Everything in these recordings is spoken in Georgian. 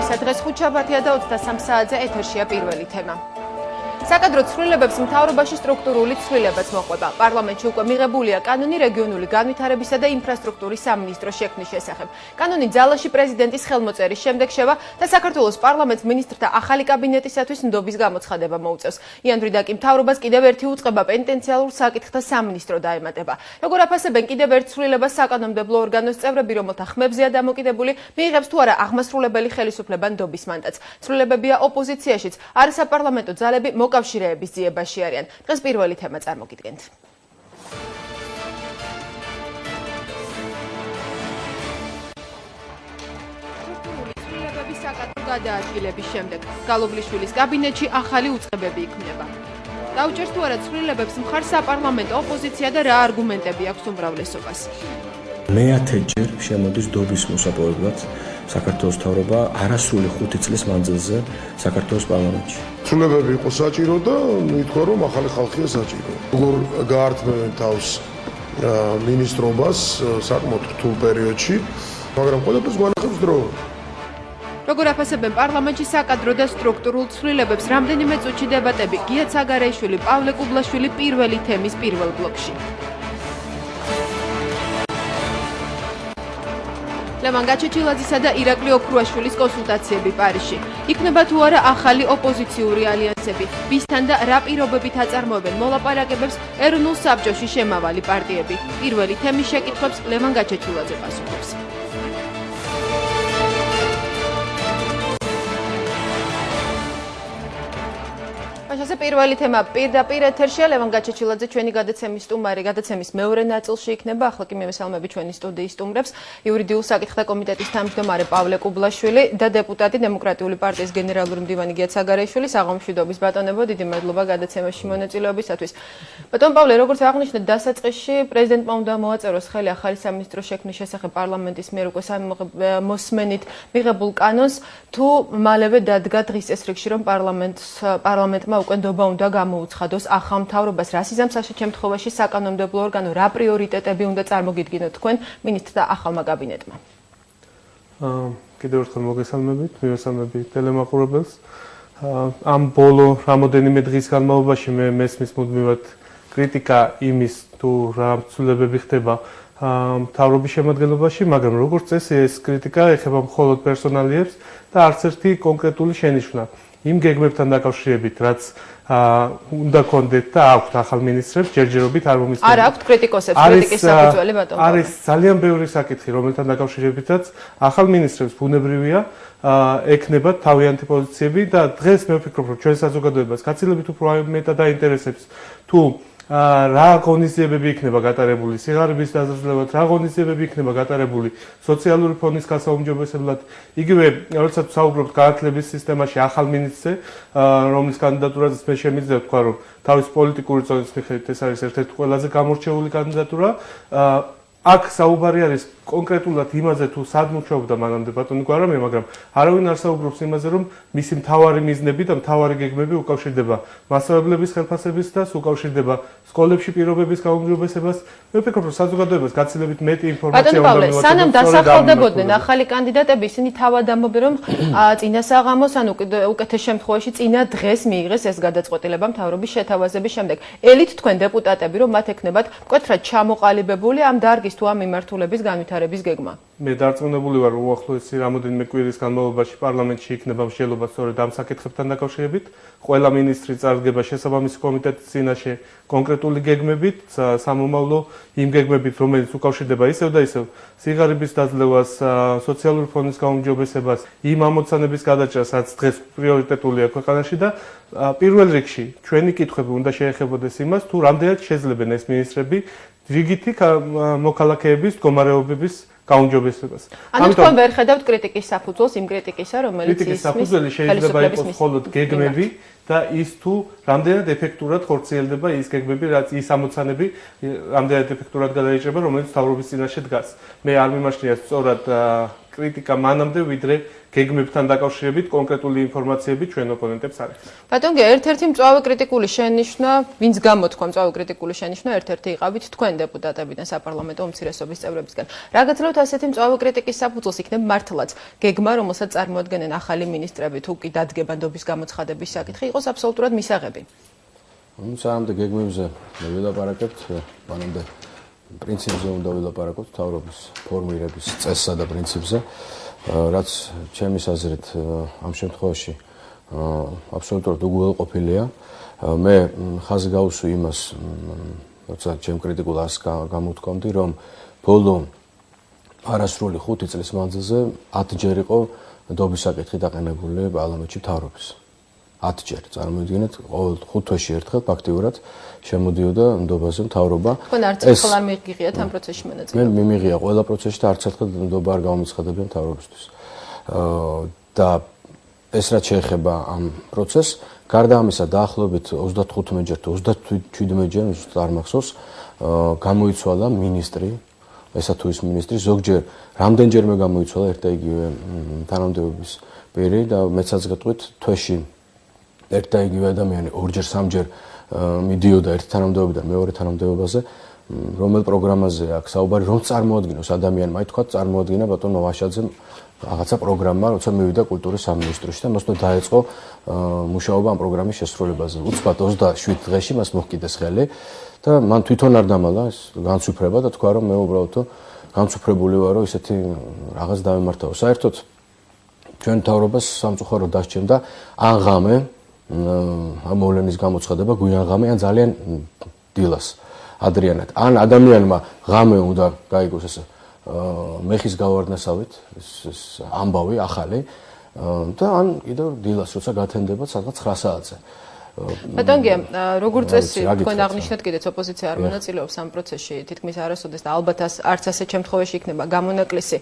ისა დღეს ხუთშაბათია და 23 საათზე ეთერშია პირველი თემა. საკადრო ცვლილებებს მთავრობაში სტრუქტურული ცვლილებაც მოყვება. პარლამენტში უკვე მიღებულია კანონი რეგიონული განვითარებისა და ინფრასტრუქტურის სამინისტროს შექმნის შესახებ. კანონი ძალაში პრეზიდენტის ხელმოწერის შემდეგ შევა და საქართველოს პარლამენტს მინისტრთა ახალი კაბინეტისათვის ნდობის გამოცხადება მოუწევს. იანვრიდან კი მთავრობას კიდევ ერთი უწყება პენტენციალურ საკითხთა სამინისტრო დაემატება. როგორ აფასებენ კიდევ ერთ ცვლილებას საკანონმდებლო ორგანოს წევრები, რომელთა ხმებზეა დამოკიდებული, მიიღებს თუ არა აღმასრულებელი ხელისუფლება ნდობის მანდატს. ცვლილებებია ოპოზიციაშიც, არის საპარლამენტო ძალები მოკავშირეების ძიებაში არიან. დღეს პირველი თემა წარმოგიდგენთ. სტრუქტურული ცვლილებების საკადრო გადაადგილების შემდეგ გალობლიშვილის კაბინეტში ახალი უწყებები იქმნება. დაუჭერს თუ არა ცვლილებებს მხარს საპარლამენტო ოპოზიცია და რა არგუმენტები აქვს უმრავლესობას. მეათეჯერ შემოდის ნდობის მოსაპოვებლად საქართველოს მთავრობა არასრული 5 წლის მანძილზე საქართველოს პარლამენტში. ცვლილებები იყო საჭირო და მითქვა რომ ახალი ხალხია საჭირო. როგორ გაართმევენ თავს მინისტრობას საკმაოდ რთულ პერიოდში, მაგრამ ყველაფერს გვანახავს დრო. როგორ აფასებენ პარლამენტში საკადრო და სტრუქტურულ ცვლილებებს, რამდენიმე წუთში დებატები გია ცაგარეიშვილი, პავლე კუბლაშვილი პირველი თემის პირველ ბლოკში. ლევან გაჩეჩილაძისა და ირაკლი ოქრუაშვილის კონსულტაციები პარიზში. იქნება თუ არა ახალი ოპოზიციური ალიანსები, ვისთან და რა პირობებით აწარმოებენ მოლაპარაკებებს ეროვნულ საბჭოში შემავალი პარტიები. პირველი თემის შეკითხვებს ლევან გაჩეჩილაძე პასუხობს. ასე პირველი თემა პირდაპირ ეთერშია. ლევან გაჩეჩილაძე ჩვენი გადაცემის სტუმარი, გადაცემის მეორე ნაწილში იქნება. ახლა კი მივესალმები ჩვენი სტუდიის სტუმრებს, იურიდიულ საკითხთა კომიტეტის თავმჯდომარე პავლე კუბლაშვილი და დეპუტატი დემოკრატიული პარტიის გენერალური მდივანი გია ცაგარეიშვილი. საღამომშვიდობის ბატონებო, დიდი მადლობა გადაცემაში მონაწილეობისათვის. ბატონ პავლე, როგორც აღნიშნეთ, დასაწყისში პრეზიდენტმა უნდა მოაწეროს ხელი ახალი სამინისტროს შექმნის შესახებ პარლამენტის მიერ უკვე მოსმენით მიღებულ კანონს, თუ მალევე დადგა დღის წესრიგში, რომ პარლამენტმა უკვე ნდობა უნდა გამოუცხადოს ახალ მთავრობას. რა სიზამთრაშე შემთხვევაში საკანონმდებლო ორგანო რა პრიორიტეტები უნდა წარმოგიდგინოთ თქვენ მინისტრთა ახალმა კაბინეტმა? კიდევ ერთხელ მოგესალმებით, მივესალმები ტელემაყურებელს. ამ ბოლო რამოდენიმე დღის განმავლობაში მე მესმის მუდმივად კრიტიკა იმის თუ რა ცვლილებები ხდება მთავრობის შემადგენლობაში, მაგრამ როგორც წესი ეს კრიტიკა ეხება მხოლოდ პერსონალიებს და არც ერთი კონკრეტული შენიშვნა. იმ გეგმებთან დაკავშირებით, რაც უნდა კონდეთ და აქვთ ახალ მინისტრებს, ჯერჯერობით არ მომისმენთ. არ აქვთ კრიტიკოსებს, კრიტიკის საფუძველი ბატონო. არის ძალიან ბევრი საკითხი, რომელთან დაკავშირებითაც ახალ მინისტრებს ბუნებრივია ექნებათ თავიანთი პოზიციები და დღეს მე ვფიქრობ, რომ ჩვენ საზოგადოებას გაცილებით უფრო მეტად დაინტერესებს თუ რა ღონისძიებები იქნება გატარებული სიღარიბის დაზრდელად, რა ღონისძიებები იქნება გატარებული სოციალური ფონის გასაუმჯობესებლად. იგივე, როდესაც ვსაუბრობთ განათლების სისტემაში ახალ მინისტრზე, რომლის კანდიდატურაზეც მე შემიძლია ვთქვა, რომ თავის პოლიტიკური წონის მიხედვით ეს არის ერთ-ერთი ყველაზე გამორჩეული კანდიდატურა. აქ საუბარი არის კონკრეტულად იმაზე, თუ სად მუშაობდა მანამდე ბატონი გვარამია, მაგრამ არავინ არ საუბრობს იმაზე, რომ მისი მთავარი მიზნები და მთავარი გეგმები უკავშირდება მასწავლებლების ხელფასების და უკავშირდება სკოლებში პირობების გაუმჯობესებას. მე ვფიქრობ, რომ საზოგადოებას გაცილებით მეტი ინფორმაცია უნდა მივაწოდოს. სანამ დასახელდებოდნენ ახალი კანდიდატები, ისინი თავად ამბობენ, რომ წინა საღამოს, ანუ უკეთეს შემთხვევაში წინა დღეს მიიღეს ეს გადაწყვეტილება მთავრობის შეთავაზების შემდეგ. ელით თქვენ დეპუტატები, რომ მათ ექნებათ მკვეთრად ჩამოყალიბებული ამ დარგის თუ ამ მიმართულების განვითარების გეგმა. მე დარწმუნებული ვარ, რომ უახლოესი რამოდენიმე კვირის განმავლობაში პარლამენტში იქნება მსჯელობა სწორედ ამ საკითხებთან დაკავშირებით. ყველა მინისტრი წარდგება შესაბამისი კომიტეტის წინაშე კონკრეტული გეგმებით, სამომავლო იმ გეგმებით, რომელიც უკავშირდება ისევ და ისევ სიღარიბის დაძლევას, სოციალური ფონის გაუმჯობესებას, იმ ამოცანების გადაჭრას, რაც დღეს პრიორიტეტულია ქვეყანაში და პირველ რიგში ჩვენი კითხვები უნდა შეეხებოდეს იმას, თუ რამდენად შეძლებენ ეს მინისტრები რიგითი მოქალაქეების მდგომარეობების გაუმჯობესებას. ანუ თქვენ ვერ ხედავთ კრიტიკის საფუძველს იმ კრიტიკისა, რომელიც კრიტიკის საფუძველი შეიძლება იყოს მხოლოდ გეგმები და ის თუ რამდენად ეფექტურად ხორციელდება ის გეგმები, რაც ის ამოცანები რამდენად ეფექტურად გადაიჭრება, რომელიც მთავრობის წინაშე დგას. მე არ მიმაჩნია სწორად კრიტიკა მანამდე, ვიდრე გეგმებთან დაკავშირებით კონკრეტული ინფორმაციები ჩვენ ოპონენტებს არის. ბატონო, ერთ-ერთი მწვავე კრიტიკული შენიშვნა, ვინც გამოთქვა მწვავე კრიტიკული შენიშვნა, ერთ-ერთი იყავით თქვენ დეპუტატებიდან საპარლამენტო უმცირესობის წევრებისგან. რა გაცნობთ ასეთი მწვავე კრიტიკის საფუძველს იქნება მართლაც გეგმა, რომელსაც წარმოადგენენ ახალი მინისტრები, თუ კი დადგება ნდობის გამოცხადების საკითხი, იყოს აბსოლუტურად მისაღები. სანამდე გეგმებზე ვილაპარაკებთ, მანამდე პრინციპზე უნდა ვილაპარაკოთ, მთავრობის ფორმირების წესსა და პრინციპზე, რაც ჩემის აზრით ამ შემთხვევაში აბსოლუტურად უგუელყოფილია. მე ხაზი გავუსვი იმას, როცა ჩემ კრიტიკულ ასს გამოთქვამდი, რომ ბოლო არასრული 5 წლის მანძილზე 10 ჯერ იყო ნდობის საკითხი დაყენებული პარლამენტში მთავრობის. 10 ჯერ წარმოიდგინეთ, ყოველ 5 თვეში ერთხელ ფაქტიურად შემოდიოდა ნდობაზე მთავრობა. თქვენ არც ერთხელ არ მიიღიათ ამ პროცესში მონაწილეობა? მე მიმიღია ყველა პროცესში და არც ერთხელ ნდობა არ გამომიცხადებია მთავრობისთვის. და ეს რაც შეეხება ამ პროცესს, გარდა ამისა დაახლოებით 35-ჯერ თუ 37-ჯერ, ზუსტად არ მახსოვს, გამოიცვალა მინისტრი, ესა თუ ის მინისტრი, ზოგჯერ რამდენჯერმე გამოიცვალა ერთ და იგივე თანამდებობის პირი და მეცაც გეტყვით თვეში ერთ და იგივე ადამიანი 2-ჯერ 3-ჯერ მიდიოდა ერთ თანამდებობიდან მეორე თანამდებობაზე, რომელ პროგრამაზე აქვს საუბარი, რომ წარმოადგინოს ადამიანმა, თქვა წარმოადგინა ბატონო ვაშაძემ რაღაცა პროგრამა, როცა მივიდა კულტურის სამინისტროში და მას დაეწყო მუშაობა ამ პროგრამის შესრულებაზე. უცბად 27 დღეში მას მოჰკიდეს ხელი და მან თვითონ არ დამალა ეს განცვიფრება და თქვა რომ მე უბრალოდ განცვიფრებული ვარო, ისეთი რაღაც დავემართაო. საერთოდ ჩვენ მთავრობას სამწუხაროდ დასჭირდა ან ღამე ამ მოვლენის გამოცხადება გვიანღამე ან ძალიან დილას ადრიანად. ან ადამიანმა ღამე უნდა გაიგოს ესე მეხის გავარდნასავით ეს ამბავი ახალი და ან კიდევ დილას როცა გათენდება სადღაც 9 საათზე. ბატონო, როგორ წესი თქვენ აღნიშნეთ კიდეც ოპოზიცია არ მონაწილეობს ამ პროცესში, თითქმის არასოდეს და ალბათ არც ასეთ შემთხვევაში იქნება გამონაკლისი.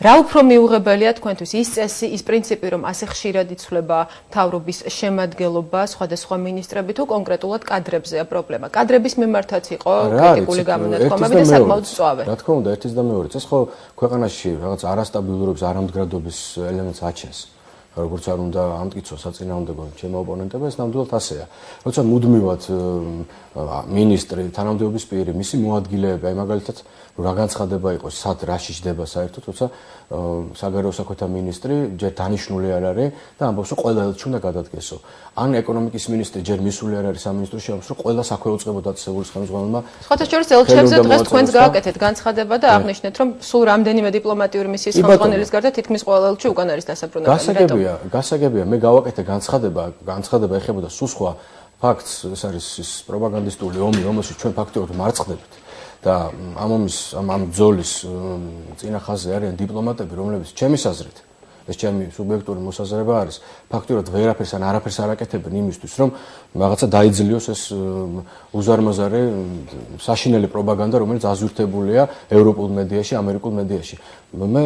რა უფრო მიუღებელია თქვენთვის ის წესი, ის პრინციპი, რომ ასე ხშირად იცვლება მთავრობის შემადგენლობა სხვადასხვა მინისტრები თუ კონკრეტულად კადრებზეა პრობლემა? კადრების მიმართაც იყო კრიტიკული გამონათქვამები და საკმაოდ მწვავე. რა თქმა უნდა, ერთის და მეორეც. ეს ხო ქვეყანაში რაღაც არასტაბილურობის, არამდგრადობის ელემენტს აჩენს. როგორც არ უნდა ამტკიცო საწინააღმდეგო ჩემო ოპონენტებმა, ეს ნამდვილად ასეა. როცა მუდმივად მინისტრი, თანამდებობის პირი, მისი მოადგილეები, აი მაგალითად რა განცხადება იყოს, სად რა შეჯდება საერთოდ, როცა საგარეო საქმეთა მინისტრი ჯერ დანიშნული არ არის და ამბობს, რომ ყველა ელჩი უნდა გადადგესო. ან ეკონომიკის მინისტრი ჯერ მისული არ არის სამინისტროში, ამბობს, რომ ყველა საქვეუწყებო დაწესებულის ხელმძღვანელმა. სხვათა შორის ელჩებზე დღეს თქვენს გააკეთეთ განცხადება და აღნიშნეთ, რომ სულ რამდენიმე დიპლომატიური მისიის ხელმძღვანელის გარდა თითქმის ყველა ელჩი უკან არის დასაბრუნებელი. გასაგებია, მე გავაკეთე განცხადება ეხებოდა სულ სხვა ფაქტს, ეს არის ის პროპაგანდისტული ომი, რომელშიც ჩვენ ფაქტობრივად მარცხდებით. და ამ ბრძოლის წინა ხაზზე არიან დიპლომატები, რომლებიც ჩემის აზრით, ეს ჩემი სუბიექტური მოსაზრება არის, ფაქტობრივად ვერაფერს ან არაფერს არ აკეთებენ იმისთვის, რომ რაღაცა დაიძლიოს ეს უზარმაზარი საშინელი პროპაგანდა, რომელიც აზვირთებულია ევროპულ მედიაში, ამერიკულ მედიაში. მე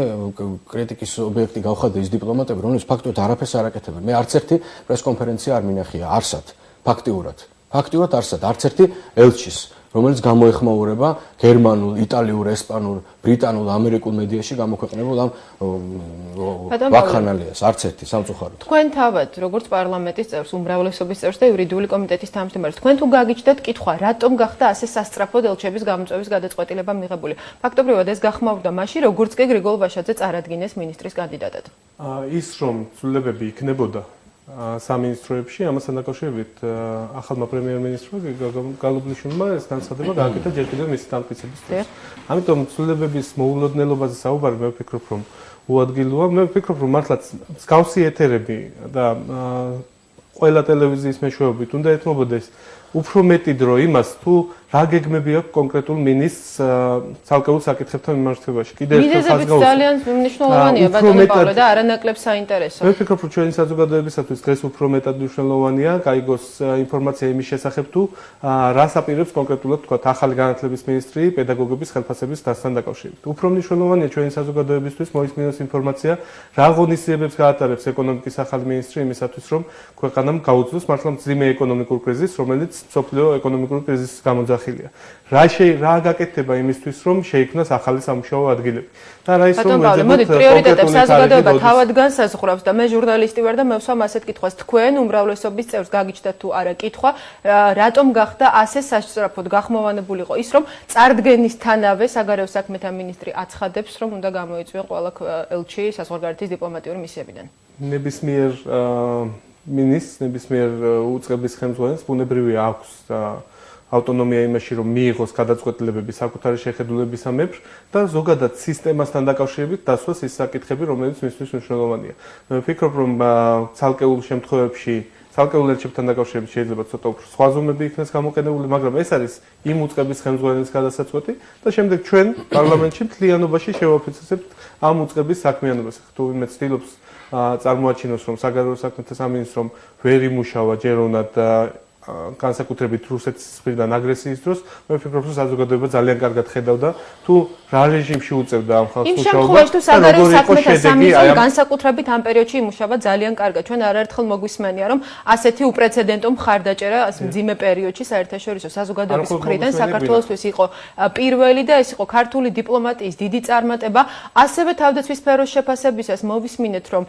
კრიტიკის ობიექტი გავხადე ის დიპლომატები, რომლებიც ფაქტობრივად არაფერს არ აკეთებენ. მე არც ერთი პრესკონფერენცია არ მინახია, არსად, ფაქტიურად არსად, არც ერთი ელჩის, რომელიც გამოეხმაურება გერმანულ, იტალიურ, ესპანურ, ბრიტანულ, ამერიკულ მედიაში გამოქვეყნებულ ამ ვაკხანალიას, არც ერთი სამწუხაროდ. თქვენ თავად, როგორც პარლამენტის წევრს, უმრავლესობის წევრს და იურიდიული კომიტეტის თავმჯდომარეს, თქვენ თუ გაგიჩნდათ კითხვა, რატომ გახდა ასე სასწრაფოდ ელჩების გამოწვევის გადაწყვეტილება მიღებული? ფაქტობრივად ეს გახმაურდა მაშინ, როგორც კი გრიგოლ ვაშაძე წარადგინეს მინისტრის კანდიდატად. ის რომ ცვლილებები იქნებოდა სამინისტროებში, ამასთან დაკავშირებით ახალმა პრემიერ-მინისტრმა გალუბლიშვილმა ეს განცხადება გააკეთა ჯერ კიდევ მისი დამტკიცების დროს. ამიტომ ცვლილებების მოულოდნელობაზე საუბარი მე ვფიქრობ, რომ უადგილოა. მე ვფიქრობ, რომ მართლაც მსგავსი ეთერები და ყველა ტელევიზიის მეშვეობით უნდა ეთმობოდეს უფრო მეტი დრო იმას, თუ რა გეგმები აქვს კონკრეტულ მინისტრს ცალკეულ საკითხებთან მიმართებაში. კიდევ ერთხელ მიზეზებიც ძალიან მნიშვნელოვანია, ბატონო პავლე, და არანაკლებ საინტერესო. მე ვფიქრობ, რომ ჩვენი საზოგადოებისათვის დღეს უფრო მეტად მნიშვნელოვანია გაიგოს ინფორმაცია იმის შესახებ, თუ რას აპირებს კონკრეტულად თქვა ახალი განათლების მინისტრი პედაგოგების ხელფასების დასთან დაკავშირებით. უფრო მნიშვნელოვანია ჩვენი საზოგადოებისთვის მოისმინოს ინფორმაცია, რა ღონისძიებებს გაატარებს ეკონომიკის ახალი მინისტრი იმისათვის, რომ ქვეყანამ გაუძლოს მართლა მძიმე ეკონომიკურ კრიზისს, რომელიც სოფლიო ეკონომიკური კრიზისის გამოძახილია. რა გაკეთდება იმისთვის, რომ შეიქმნას ახალი სამუშაო ადგილები. და რა ის რომ მოდით პრიორიტეტებს საზოგადოება თავად განსაზღვრავს და მე ჟურნალისტი ვარ და მე ვსვამ ასეთ კითხვას. თქვენ უმრავლესობის წევრს გაგიჩნდათ თუ არა კითხვა, რატომ გახდა ასე სასწრაფოდ გახმოვანებულიყო ის, რომ წარდგენისთანავე საგარეო საქმეთა მინისტრი აცხადებს, რომ უნდა გამოიწვიოს ყველა ელჩი საზღვარგარეთის დიპლომატიური მისიებიდან. ნებისმიერ მინისტრს, ნებისმიერ უწყების ხელმძღვანელს ბუნებრივია აქვს ავტონომია იმაში, რომ მიიღოს გადაწყვეტილებები საკუთარი შეხედულებისა მიერ და ზოგადად სისტემასთან დაკავშირებით დასვას ის საკითხები, რომელიც მისთვის მნიშვნელოვანია. მე ვფიქრობ, რომ ცალკეულ შემთხვევებში ცალკეულ ელჩებთან დაკავშირებით შეიძლება ცოტა უფრო სხვა ზომები იქნას გამოყენებული, მაგრამ ეს არის იმ უწყების ხელმძღვანელის გადასაწყვეტი და შემდეგ ჩვენ პარლამენტში მთლიანობაში შევაფიცრებთ ამ უწყების საქმიანობას. თუ ვინმე ცდილობს წარმოაჩინოს, რომ საგარეო საქმეთა სამინისტრომ ვერ იმუშავა ჯეროვნად განსაკუთრებით რუსეთის მხრიდან აგრესიის დროს, მე ვფიქრობ, რომ საზოგადოება ძალიან კარგად ხედავდა თუ რა რეჟიმში უწევდა ამ ხალხს იმ შემთხვევაში თუ საგარეო საქმეთა სამინისტრომ განსაკუთრებით ამ პერიოდში იმუშავა ძალიან კარგად. ჩვენ არაერთხელ მოგვისმენია, რომ ასეთი უპრეცედენტო მხარდაჭერა მძიმე პერიოდში საერთაშორისო საზოგადოების მხრიდან საქართველოსთვის იყო პირველი და ეს იყო ქართული დიპლომატიის დიდი წარმატება. ასევე თავდაცვის სფეროს შეფასებისას მოვისმინეთ, რომ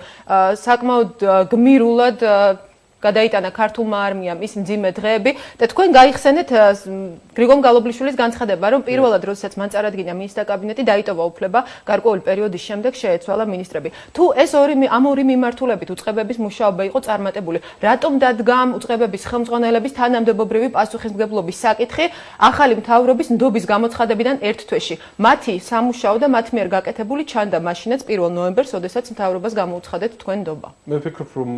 საკმაოდ გმირულად გადაიტანა ქართულმა არმიამ ის მძიმე დღეები და თქვენ გაიხსენეთ გრიგოლ გალობლიშვილის განცხადება, რომ პირველად როდესაც მან წარადგინა მინისტრთა კაბინეტი დაიტოვა უფლება გარკვეული პერიოდის შემდეგ შეეცვალა მინისტრები. თუ ეს ამ ორი მიმართულებით უწყებების მუშაობა იყო წარმატებული, რატომ დადგა ამ უწყებების ხელმძღვანელების თანამდებობრივი პასუხისმგებლობის საკითხი ახალი მთავრობის ნდობის გამოცხადებიდან ერთ თვეში? მათი სამუშაო და მათ მიერ გაკეთებული ჩანდა მაშინაც 1 ნოემბერს, როდესაც მთავრობას გამოუცხადეთ თქვენ ნდობა. მე ვფიქრობ, რომ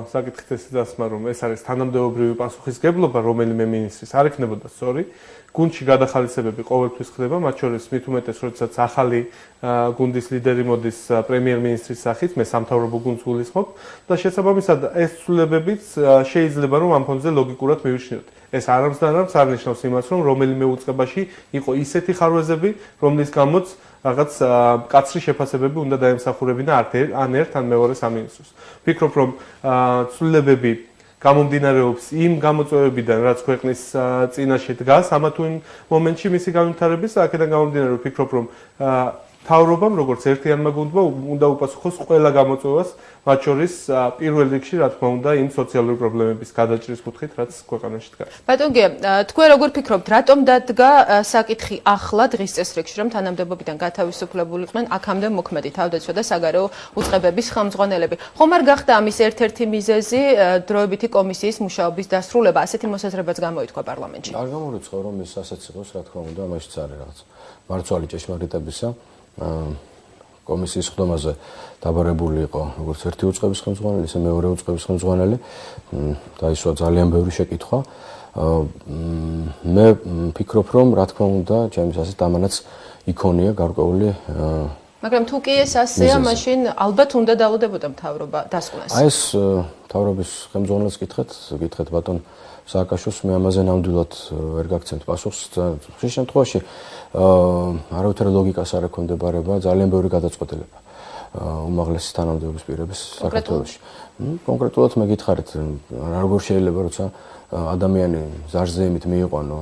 საკითხით ეს რომ ეს არის თანამდებობრივი პასუხისმგებლობა, რომელიმე მინისტრის არ ექნებოდა სწორი. გუნდში გადახალისებები ყოველთვის ხდება, მათ შორის მით უმეტეს, როდესაც ახალი გუნდის ლიდერი მოდის პრემიერ-მინისტრის სახით, მე სამთავრობო გუნდს გულისხმობ და შესაბამისად ეს ცვლილებებიც შეიძლება რომ ამ ფონზე ლოგიკურად მივიჩნიოთ. ეს არამხოლოდ არნიშნავს იმას, რომ რომელიმე უწყებაში იყო ისეთი ხარვეზები, რომლის გამოც რაღაც კაცრი შეფასებები უნდა დაემსახურებინა ან ერთ ან მეორე სამინისტროს. ვფიქრობ, რომ ცვლილებები გამომდინარეობს იმ გამოწვევებიდან, რაც ქვეყნის წინაშე დგას, ამა თუ იმ მომენტში მისი განვითარების, აქედან გამომდინარე ვფიქრობ, რომ მთავრობამ, როგორც ერთიანმა გუნდმა, უნდა უპასუხოს ყველა გამოწვევას, მათ შორის პირველ რიგში, რა თქმა უნდა, იმ სოციალური პრობლემების გადაჭრის კუთხით, რაც ქვეყანაში დგას. ბატონ გია, თქვენ როგორ ფიქრობთ, რატომ დადგა საკითხი ახლა დღის წესრიგში, რომ თანამდებობიდან გათავისუფლებულიყვნენ აქამდე მოქმედი თავდაცვა და საგარეო უწყებების ხელმძღვანელები? ხომ არ გახდა ამის ერთ-ერთი მიზეზი დროებითი კომისიის მუშაობის დასრულება? ასეთი მოსაზრებაც გამოითქვა პარლამენტში. არ გამორიცხავ, რომ ის ასეც იყოს, რა თქმა უნდა, მაშინ არის რაღაც მარცვალი ჭეშმარიტებისა. კომისიის ხდომაზე დაბარებული იყო როგორც ერთი უწყების ხელმძღვანელი, ისე მეორე უწყების ხელმძღვანელი. დაისვა ძალიან ბევრი შეკითხვა. მე ვფიქრობ, რომ რა თქმა უნდა, ჩემს ასეთ ამანაც იქონია გარკვეული მაგრამ თუ კი ეს ასეა, მაშინ ალბათ უნდა დაუდებოდა მთავრობა დასკვნას. აი ეს მთავრობის ხელმძღვანელს გითხეთ ბატონ სააკაშვილს, მე ამაზე ნამდვილად ვერ გაგცემთ პასუხს. ხშირ შემთხვევაში არავითარი ლოგიკას არ ექვემდებარება ძალიან ბევრი გადაწყვეტილება უმაღლესი თანამდებობის პირების საქართველოში. კონკრეტულად მე გითხარით, როგორ შეიძლება როცა ადამიანი ზარზეიმით მიიყვანო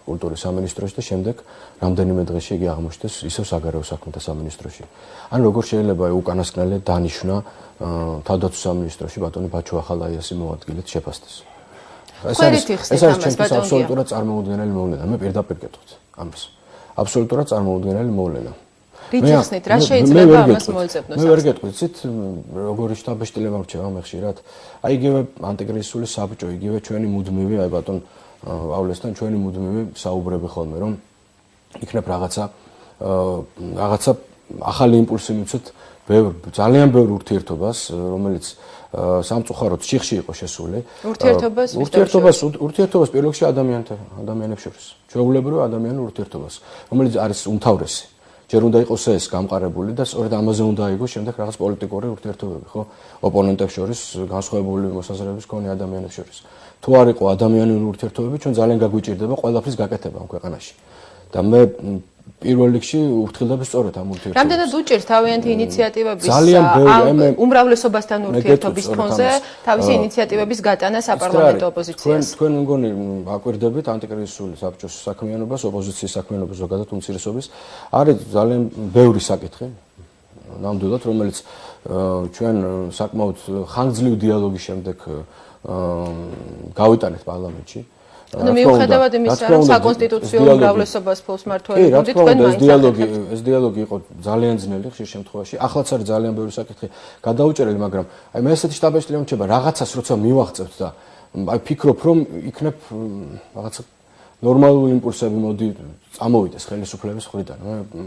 კულტურის სამინისტროში და შემდეგ რამდენიმე დღეში იგი აღმოჩნდეს ისევ საგარეო საქმეთა სამინისტროში. ან როგორ შეიძლება უკანასკნელი დანიშნა თავდაცვის სამინისტროში ბატონი ბაჩო ახალაიასი მოადგილეთ შეფასდეს. ეს არის აბსოლუტურად წარმოუდგენელი მოვლენა. მე პირდაპირ გეტყვით ამას. აბსოლუტურად წარმოუდგენელი მოვლენა. რითიხსნით, რა შეიძლება ამას მოეწებნოს? მე ვერ გეტყვით, ცით როგორი შტაბ-შტილება მრჩება მე ხშირად. აი იგივე ანტიკრიზისული საბჭო, იგივე ჩვენი მუდმივი, აი ბატონ პავლესთან ჩვენი მუდმივი საუბრები ხოლმე, რომ იქნებ რაღაცა ახალი იმპულსი მიცოთ ძალიან ბევრ ურთიერთობას, რომელიც სამწუხაროდ შიხში იყო შესული. ურთიერთობას პირველ რიგში ადამიანებს შორის. ჩვეულებრივ ადამიანურ ურთიერთობას, რომელიც არის უმთავრესი. ჯერ უნდა იყოს ეს გამყარებული და სწორედ ამაზე უნდა აიგოს შემდეგ რაღაც პოლიტიკური ურთიერთობები, ხო? ოპონენტებს შორის, განსხვავებული მოსაზრებების მქონე ადამიანებს შორის. თუ არ იყო ადამიანური ურთიერთობები, ჩვენ ძალიან გაგვიჭირდება ყველაფრის გაკეთება ამ ქვეყანაში. და მე პირველ რიგში უფრთხილდები სწორედ ამ ურთიერთობას. რამდენად უჭირს თავიანთი ინიციატივების უმრავლესობასთან ურთიერთობის ფონზე თავისი ინიციატივების გატანა საპარლამენტო ოპოზიციას? თქვენ მგონი აკვირდებით ანტიკრიზისული საბჭოს საქმიანობას, ოპოზიციის საქმიანობას ზოგადად უმცირესობის, არის ძალიან ბევრი საკითხი. ნამდვილად, რომელიც ჩვენ საკმაოდ ხანგრძლივი დიალოგის შემდეგ გავიტანეთ პარლამენტში. ანუ მიუხედავად იმისა, რომ საკონსტიტუციო უმრავლესობას ფულს მართველი გუნდი თქვენ მაინც ეს დიალოგი იყო ძალიან ძნელი ხშირ შემთხვევაში. ახლაც არის ძალიან ბევრი საკითხი გადაუჭერელი, მაგრამ აი მე ესეთი შტაბ-ეჭვი რჩება რაღაცას როცა მივახცევთ და აი ფიქრობ რომ იქნებ რაღაცა ნორმალური იმპულსები მოდი წამოვიდეს ხელისუფლების მხრიდან.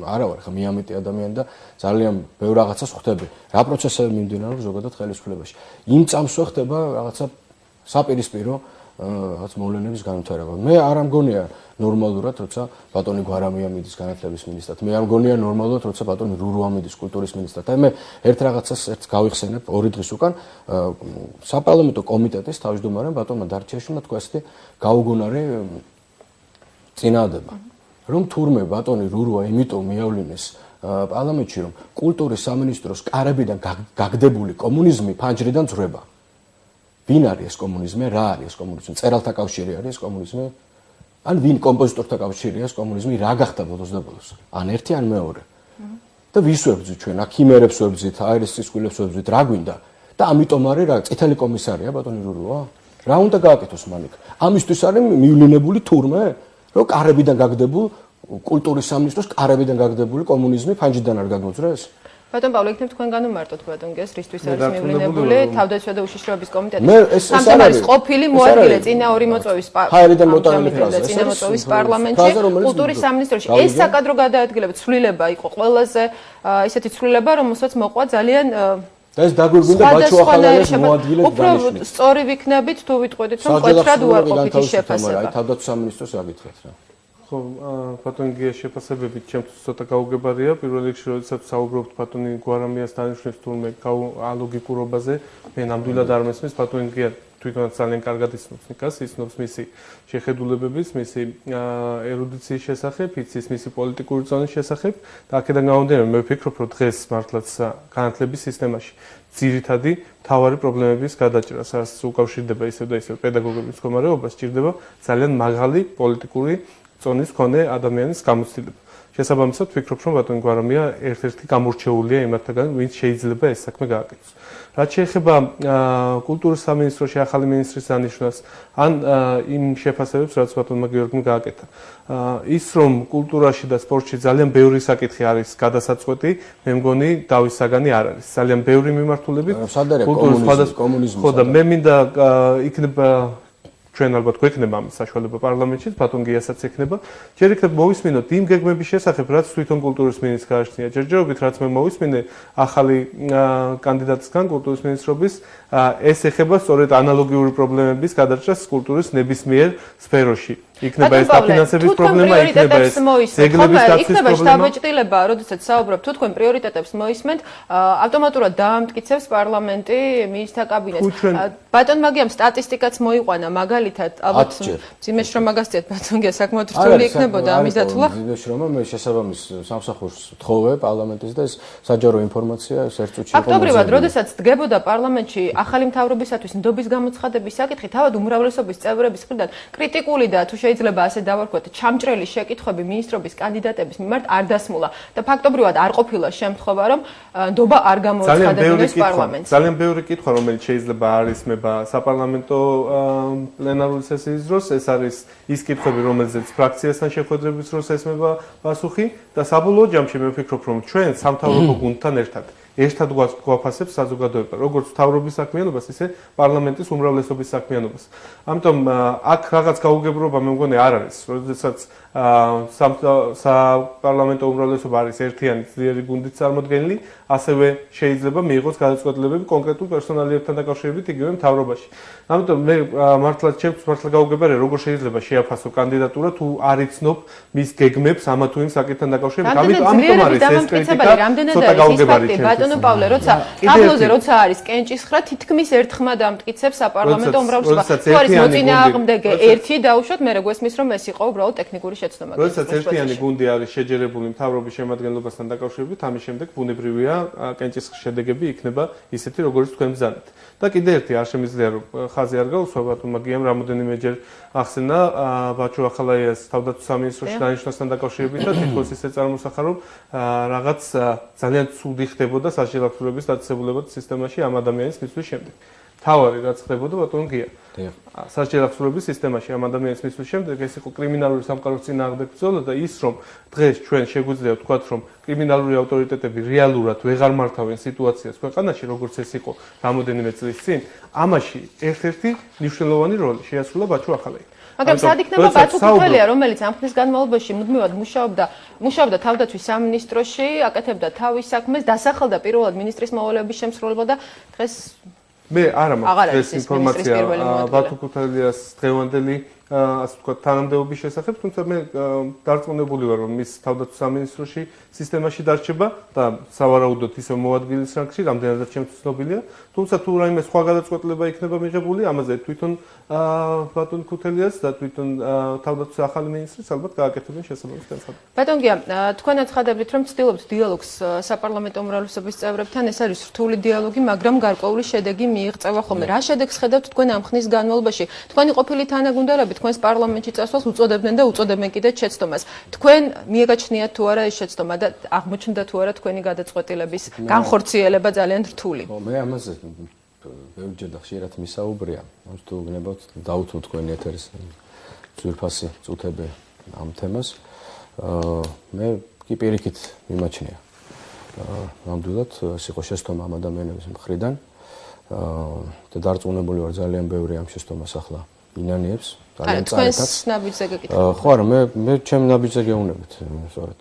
არა ვარ ხა მიამიტი ადამიანი და ძალიან ბევრ რაღაცას ხვდები. რა პროცესები მიმდინარეობს ზოგადად ხელისუფლებაში. იმ წამსვე ხდება რაღაცა საპირისპირო რაღაც მოვლენების განვითარება. მე არ ამგონია ნორმალურად, როცა ბატონი გვარამია მიდის განათლების მინისტრად. მე არ მგონია ნორმალურად, როცა ბატონი რურუა მიდის კულტურის მინისტრად. აი მე ერთ რაღაცას ერთს გავიხსენებ 2 დღის უკან საპარლამენტო კომიტეტის თავმჯდომარემ ბატონმა დარჩიაშვილმა თქვა ესეთი გაუგონარი წინააღმდება. რომ თურმე ბატონი რურუა იმიტომ მიავლინეს პარლამენტში, რომ კულტურის სამინისტროს კარებიდან გაგდებული კომუნიზმი ფანჯრიდან ძვრება. ვინ არის ეს კომუნიზმი? რა არის ეს კომუნიზმი? წერალთა კავშირი არის ეს კომუნიზმი? ან ვინ კომპოზიტორთა კავშირია ეს კომუნიზმი? რა გახდა ბოლოს და ბოლოს? ან ერთი ან მეორე. და ვის ვებძვით ჩვენ? აქ იმერებს ვებძვით, აირის წისქვილებს ვებძვით, რა გვინდა? და ამიტომ არის რა წითელი კომისარია ბატონი რურუა? რა უნდა გააკეთოს მან იქ? ამისთვის არის მივლინებული თურმე, რომ კარებიდან გაგდებულ კულტურის სამინისტროს კარებიდან გაგდებული კომუნიზმი ფანჯრიდან არ გამოძრეს? ბატონ პავლე, იქნებ თქვენ განუმარტოთ ბატონ გეს, რისთვის არის მივლინებული თავდაცვა და უშიშროების კომიტეტის სამთავრობის ყოფილი მოადგილე წინა 2 მოწვევის პარლამენტში კულტურის სამინისტროში. ეს საკადრო გადაადგილება ცვლილება იყო ყველაზე ისეთი ცვლილება, რომელსაც მოყვა ძალიან და ეს დაგვირგვინდა ბაჩუახალაიას მოადგილე დანიშნეს. უფრო სწორი ვიქნებით თუ ვიტყვედით, რომ მკვეთრად უარყოფითი შეფასება. აი თავდაცვის სამინისტროს აგითხრათ რა. ხო, ბატონი გიას შეფასებებით ჩემთვის ცოტა გაუგებარია. პირველ რიგში, როდესაც საუბრობთ ბატონი გვარამიას დანიშნულს თურმე ალოგიკურობაზე, მე ნამდვილად არ მესმის. ბატონი გია თვითონაც ძალიან კარგად იცნობს ნიკას, იცნობს მისი შეხედულებების, მისი ერუდიციის შესახებ, იცის მისი პოლიტიკური ზონის შესახებ და აქედან გამომდინარე მე ვფიქრობ, რომ დღეს მართლაც განათლების სისტემაში ძირითადი მთავარი პრობლემების გადაჭრა, სადაც უკავშირდება ისევ და ისევ პედაგოგების მდგომარეობა, სჭირდება ძალიან მაღალი პოლიტიკური ზონის მქონე ადამიანის გამოცდილება. შესაბამისად, ვფიქრობ, რომ ბატონი გვარამია ერთ-ერთი გამორჩეულია იმათგან, ვინც შეიძლება ეს საქმე გააკეთოს. რაც შეეხება კულტურის სამინისტროში ახალი მინისტრის დანიშვნას, ან იმ შეფასებებს, რაც ბატონმა გიორგიმ გააკეთა. ის რომ კულტურაში და სპორტში ძალიან ბევრი საკითხი არის გადასაწყვეტი, მე მგონი დავის საგანი არ არის. ძალიან ბევრი მიმართულებით კულტურის კომუნიზმი. ხო და მე მინდა იქნება ჩვენ ალბათ გვექნება ამის საშუალება პარლამენტში, ბატონ გიასაც ექნება. ჯერ იქნებ მოვისმინოთ იმ გეგმების შესახებ, რაც თვითონ კულტურის მინისტრს გააჩნია. ჯერჯერობით რაც მე მოვისმინე ახალი კანდიდატისგან კულტურის მინისტრობის, ეს ეხება სწორედ ანალოგიური პრობლემების გადაჭრას კულტურის ნებისმიერ სფეროში. იქნება ეს დაფინანსების პრობლემა, იქნება ეს ძეგლების დაცვის იქნება პრობლემა. შტაბ-ეჭვდილება, როდესაც საუბრობთ, თუ თქვენ პრიორიტეტებს მოისმენთ, ავტომატურად დაამტკიცებს პარლამენტი მინისტრთა კაბინეტს. ბატონ მაგიამ სტატისტიკაც მოიყვანა, მაგალითად, ალბათ ძიმეს რომ მაგასწიეთ ბატონ გია საკმაოდ რთული იქნებოდა ამის დათვლა. ძიმეს რომ მე შესაბამის სამსახურს თხოვე პარლამენტის და ეს საჯარო ინფორმაცია ეს ერთ წუთში იყო. ფაქტობრივად, როდესაც დგებოდა პარლამენტში ახალი მთავრობისათვის ნდობის გამოცხადების საკითხი, თავად უმრავლესობის წევრების მხრიდან კრიტიკული და თუ შეიძლება ასე დავარქვათ, ჩამჭრელი შეკითხვები მინისტრობის კანდიდატების მიმართ არ დასმულა და ფაქტობრივად არ ყოფილა შემთხვევა, რომ ნდობა არ გამოცხადებინოს პარლამენტს. ძალიან ბევრი კითხვა, რომელიც შეიძლება არ ისმება საპარლამენტო პლენარული სესიის დროს, ეს არის ის კითხვები, რომელზეც ფრაქციასთან შეხვედრების დროს ესმება პასუხი და საბოლოო ჯამში მე ვფიქრობ, რომ ჩვენ სამთავრობო გუნდთან ერთად გვაფასებს საზოგადოება, როგორც მთავრობის საქმიანობას, ისე პარლამენტის უმრავლესობის საქმიანობას. ამიტომ აქ რაღაც გაუგებრობა მე მგონი არ არის, როდესაც საპარლამენტო უმრავლესობა არის ერთიანი ძლიერი გუნდით წარმოდგენილი, ასევე შეიძლება მიიღოს გადაწყვეტილებები კონკრეტულ პერსონალიებთან დაკავშირებით იგივე მთავრობაში. ამიტომ მე მართლა გაუგებარია, როგორ შეიძლება შეაფასო კანდიდატურა თუ არ იცნობ მის გეგმებს ამა თუ იმ საკითხთან დაკავშირებით. ამიტომ არის ეს კრიტიკა ცოტა გაუგებარი ჩემთვის. ბატონო პავლე, როცა ტაბლოზე როცა არის კენჭისხრა, თითქმის ერთხმა დამტკიცებს საპარლამენტო უმრავლესობა. თუ არის მოწინააღმდეგე ერთი დაუშვათ, მე გვესმის რომ ეს იყო უბრალოდ ტექნიკური შეცდომა. როდესაც ერთიანი გუნდი არის შეჯერებული მთავრობის შემადგენლობასთან დაკავშირებით, ამის შემდეგ ბუნებრივია კენჭისხრის შედეგები იქნება ისეთი, როგორც თქვენ ბრძანეთ. და კიდე ერთი არ შემიძლია რომ ხაზი არ გაუსვა ბატონო მაგიამ რამოდენიმეჯერ ახსენა ბაჩო ახალაიას თავდაცვის სამინისტროში დანიშნვასთან დაკავშირებით და თითქოს ისე წარმოსახა რომ რაღაც ძალიან ცუდი ხდებოდა სასჯელ აღსრულების დაწესებულებად სისტემაში ამ ადამიანის მისვლის შემდეგ. თავარი რაც ხდებოდა ბატონო გია. სასჯელ აღსრულების სისტემაში ამ ადამიანის მისვლის შემდეგ ეს იყო კრიმინალური სამყაროს წინააღმდეგ ბრძოლა და ის რომ დღეს ჩვენ შეგვიძლია ვთქვათ რომ კრიმინალური ავტორიტეტები რეალურად ვეღარ მართავენ სიტუაციას ქვეყანაში როგორც ეს იყო რამოდენიმე წლის წინ, ამაში ერთ-ერთი მნიშვნელოვანი როლი შეასრულა ბაჩო ახალაია. მაგრამ სად იქნება ბატუ ქუთელია, რომელიც ამ ხნის განმავლობაში მუდმივად მუშაობდა თავდაცვის სამინისტროში, აკეთებდა თავის საქმეს, დასახელდა პირველად მინისტრის მოვალეობის შემსრულებლად და დღეს მე არა მაქვს ეს ინფორმაცია ბატუ ქუთელიას დღევანდელი ასე ვთქვათ თანამდებობის შესახებ, თუმცა მე დარწმუნებული ვარ რომ ის თავდაცვის სამინისტროში სისტემაში დარჩება და სავარაუდოდ ისე მოადგილის რანგში, რამდენადაც ჩემთვის ცნობილია, თუმცა თუ რაიმე სხვა გადაწყვეტილება იქნება მიღებული, ამაზე თვითონ ბატონ ქუთელიას და თვითონ თავდაცვის ახალი მინისტრიც ალბათ გააკეთებენ შესაბამის განცხადება. ბატონ გია, თქვენ აცხადებთ რომ ცდილობთ დიალოგს საპარლამენტო უმრავლესობის წევრებთან, ეს არის რთული დიალოგი, მაგრამ გარკვეული შედეგი მიიღწევა ხოლმე. რა შედეგს ხედავთ თქვენ ამ ხნის განმავლობაში? თქვენი ყოფილი თანაგუნდელები თქვენს პარლამენტში წასვლას უწოდებდნენ და უწოდებენ კიდეც შეცდომას. თქვენ მიეგაჩნიათ თუ არა ეს შეცდომა და აღმოჩნდა თუ არა თქვენი გადაწყვეტილების განხორციელება ძალიან რთული? ხო, მე ამაზე ბევრჯერ და ხშირად მისაუბრია. თუ გნებავთ დავუთმოთ თქვენი ეთერის ძვირფასი წუთები ამ თემას. მე კი პირიქით მიმაჩნია. ნამდვილად ეს იყო შეცდომა ამ ადამიანების მხრიდან. და დარწმუნებული ვარ ძალიან ბევრი ამ შეცდომას ახლა ინანიებს. ძალიან წარეთაც. თქვენს ნაბიჯზე გეკითხებით. ხო, არა, მე ჩემ ნაბიჯზე გეუნებით, სწორედ.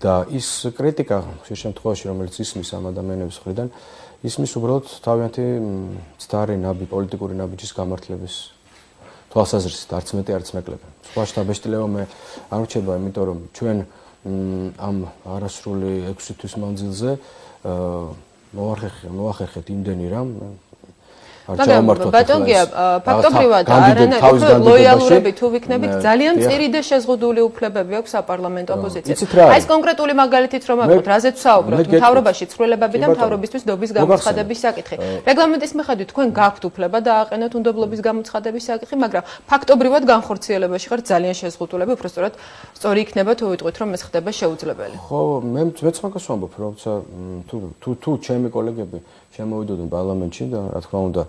და ის კრიტიკა შემთხვევაში რომელიც ისმის ამ ადამიანების მხრიდან ისმის უბრალოდ თავიანთი მცდარი პოლიტიკური ნაბიჯის გამართლების თვალსაზრისით, არც მეტი, არც მეკლები. სხვა შთაბეჭდილება მე არ რჩება, იმიტომ რომ ჩვენ ამ არასრული 6 თვის მანძილზე მოახერხეთ იმდენი რამ მაგრამ ბატონ გია, ფაქტობრივად არანაირი ლოიალურები თუ ვიქნებით, ძალიან მწირი და შეზღუდული უფლებები აქვს საპარლამენტო ოპოზიციას. აი ეს კონკრეტული მაგალითით რომ ავიღოთ, რაზეც ვსაუბრობთ, მთავრობაში ცვლილებები და მთავრობისთვის ნდობის გამოცხადების საკითხი. რეგლამენტის მიხედვით თქვენ გაქვთ უფლება დააყენოთ ნდობლობის გამოცხადების საკითხი, მაგრამ ფაქტობრივად განხორციელებაში ხართ ძალიან შეზღუდულები, უბრალოდ სწორი იქნება თუ ვიტყვით რომ ეს ხდება შეუძლებელი. ხო, მეც მაგას ვამბობ, როცა თუ ჩემი კოლეგები შემოვიდოდნენ პარლამენტში და რა თქმა უნდა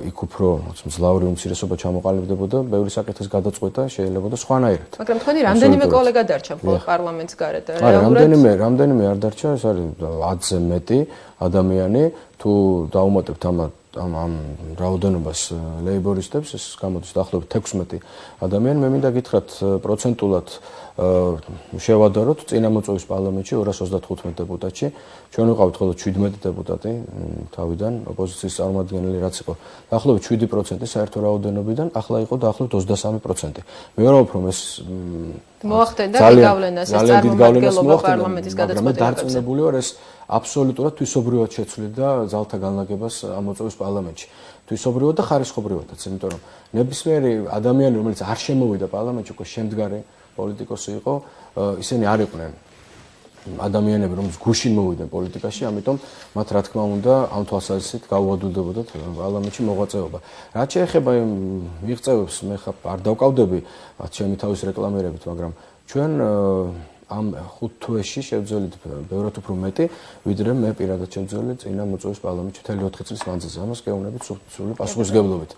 იქ უფრო მძლავრი უმცირესობა ჩამოყალიბდებოდა, ბევრი საკითხის გადაწყვეტა შეიძლება და სხვანაირად. მაგრამ თქვენი რამდენიმე კოლეგა დარჩა მხოლოდ პარლამენტს გარეთ? რამდენიმე არ დარჩა, ეს არის 10-ზე მეტი ადამიანი, თუ დაუმატებთ ამ რაოდენობას ლეიბორისტებს, ეს გამოდის დაახლოებით 16 ადამიანი, მე მინდა გითხრათ პროცენტულად შევადაროთ წინა მოწვევის პარლამენტში 235 დეპუტატში. ჩვენ ვიყავით ხოლმე 17 დეპუტატი თავიდან, ოპოზიციის წარმომადგენელი რაც იყო დაახლოებით 7% საერთო რაოდენობიდან, ახლა იყო დაახლოებით 23%. მე ვამბობ რომ ეს მოახდენდა გავლენას ეს წარმომადგენლობა პარლამენტის გადაწყვეტილებებზე. მე დარწმუნებული ვარ ეს აბსოლუტურად თვისობრივად შეცვლიდა ძალთა განლაგებას ამ მოწვევის პარლამენტში. თვისობრივად და ხარისხობრივადაც, იმიტომ რომ ნებისმიერი ადამიანი რომელიც არ შემოვიდა პარლამენტში, უკვე შემდგარი პოლიტიკოსი იყო, ისინი არ იყვნენ ადამიანები, რომლებიც გუშინ მოვიდნენ პოლიტიკაში, ამიტომ მათ რა თქმა უნდა ამ თვალსაზრისით გაუადვილდებოდათ პარლამენტში მოღვაწეობა. რაც შეეხება იმ მიღწევებს, მე ხა არ დავკავდები მათ ჩემი თავის რეკლამირებით, მაგრამ ჩვენ ამ 5 თვეში შევძველით ბევრად უფრო მეტი, ვიდრე მე პირადად შევძველი წინა მოწვევის პარლამენტში 4 წლის მანძილზე. ამას გეუბნებით სრული პასუხისმგებლობით.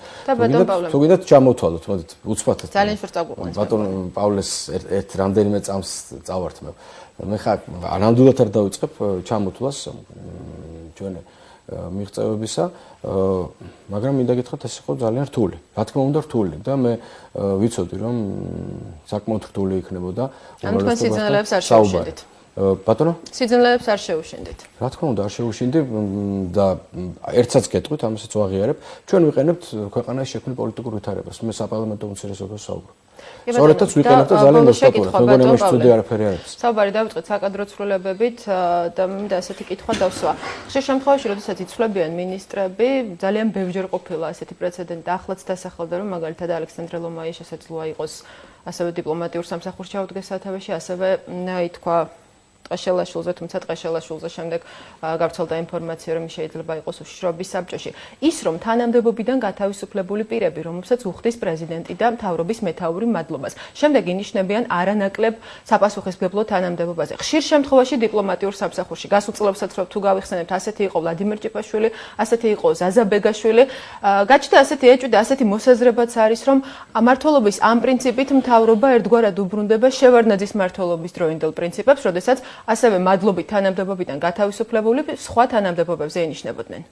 თუ გინდათ ჩამოვთვალოთ, მოდით, უცბათად. ძალიან შევწაგვიყვანთ. ბატონ პავლეს ერთ რამდენიმე წამს წავართმევ. მე ხა ნამდვილად არ დავიწყებ ჩამოთვლას ჩვენი მიღწევებისა, მაგრამ მინდა გითხრათ ეს იყო ძალიან რთული. რა თქმა უნდა რთული და მე ვიცოდი რომ საკმაოდ რთული იქნებოდა. ანუ თქვენ სიძნელეებს არ შეუშინდით? ბატონო? სიძნელეებს არ შეუშინდით? რა თქმა უნდა არ შეუშინდი და ერთსაც გეტყვით, ამასაც ვაღიარებ. ჩვენ ვიყენებთ ქვეყანაში შექმნილ პოლიტიკურ ვითარებას. მე საპარლამენტო უმცირესობას ვსაუბრობ. სწორედაც ვიყენებ და ძალიან ნოსტალგიურად, მეგონი ამაში ცუდი არაფერი არ არის. საუბარი დავიწყეთ საკადრო ცვლილებებით და მინდა ასეთი კითხვა დავსვა. ხშირ შემთხვევაში, როდესაც იცვლებიან მინისტრები, ძალიან ბევრჯერ ყოფილა ასეთი პრეცედენტი, ახლაც დასახელდა, რომ მაგალითად ალექსანდრე ლომაი შესაძლოა იყოს ასევე დიპლომატიურ სამსახურში ჩაუდგეს სათავეში, ასევე ითქვა ტყეშელაშვილზე, თუმცა ტყეშელაშვილზე შემდეგ გავრცელდა ინფორმაცია, რომ შეიძლება იყოს უშიშროების საბჭოში. ის რომ თანამდებობიდან გათავისუფლებული პირები, რომელსაც უხდის პრეზიდენტი და მთავრობის მეთაური მადლობას, შემდეგ ინიშნებიან არანაკლებ საპასუხისმგებლო თანამდებობაზე. ხშირ შემთხვევაში დიპლომატიურ სამსახურში გასულ წლებსაც რო თუ გავიხსენებთ, ასეთი იყო ვლადიმერ ჭიპაშვილი, ასეთი იყო ზაზა ბეგაშვილი. გაჩნდა ასეთი ეჭვი და ასეთი მოსაზრებაც არის, რომ მმართველობის ამ პრინციპით მთავრობა ერთგვარად უბრუნდება შევარდნაძის მმართველობის დროინდელ პრინციპებს, როდესაც ასევე მადლობით თანამდებობიდან გათავისუფლებული სხვა თანამდებობებზე ენიშნებოდნენ.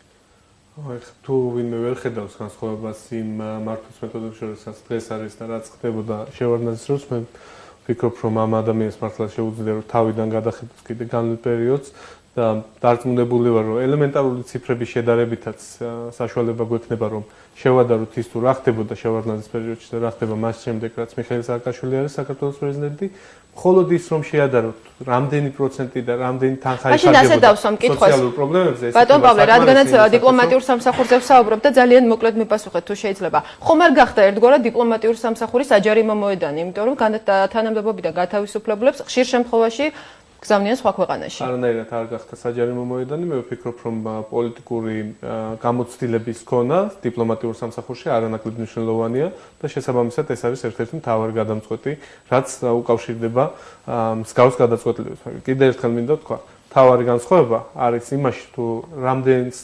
თუ ვინმე ვერ ხედავს განსხვავებას იმ მართვის მეთოდებში, როდესაც დღეს არის და რაც ხდებოდა შევარდნაძის დროს, მე ვფიქრობ, რომ ამ ადამიანს მართლა შეუძლია რომ თავიდან გადახედოს კიდე განვლილ პერიოდს და დარწმუნებული ვარ, რომ ელემენტარული ციფრების შედარებითაც საშუალება გვექნება, რომ შევადაროთ ის თუ რა ხდებოდა შევარდნაძის პერიოდში და რა ხდება მას შემდეგ, რაც მიხეილ სააკაშვილი არის საქართველოს პრეზიდენტი. მხოლოდ ის რომ შეადაროთ რამდენი პროცენტი და რამდენი თანხა იხარჯებოდა სოციალურ პრობლემებზე ეს ბატონ პავლე, რადგანაც დიპლომატიურ სამსახურზე ვსაუბრობ და ძალიან მოკლედ მიპასუხეთ თუ შეიძლება. ხომ არ გახდა ერთგვარად დიპლომატიურ სამსახურის აჯარიმო მოედანი, იმიტომ რომ თანამდებობიდან გათავისუფლებლებს ხშირ შემთხვევაში გზავნიან სხვა ქვეყანაში. არანაირად არ გახდა საჯარიმო მოედანი, მე ვფიქრობ, რომ პოლიტიკური გამოცდილების ქონა დიპლომატიურ სამსახურში არანაკლებ მნიშვნელოვანია და შესაბამისად ეს არის ერთ-ერთი მთავარი გადამწყვეტი, რაც უკავშირდება მსგავს გადაწყვეტილებას. კიდევ ერთხელ მინდა ვთქვა, მთავარი განსხვავება არის იმაში, თუ რამდენს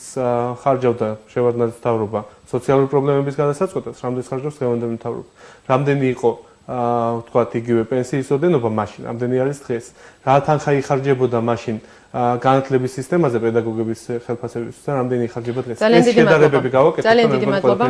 ხარჯავდა შევარდნაძის მთავრობა სოციალური პრობლემების გადასაწყვეტად, რამდენს ხარჯავს დღევანდელი მთავრობა. რამდენი იყო ვთქვათ იგივე პენსიის ოდენობა მაშინ, რამდენი არის დღეს, რა თანხა იხარჯებოდა მაშინ განათლების სისტემაზე პედაგოგების ხელფასებისთვის და რამდენი იხარჯება დღეს. ეს შედარებები გავაკეთეთ ძალიან დიდი მადლობა.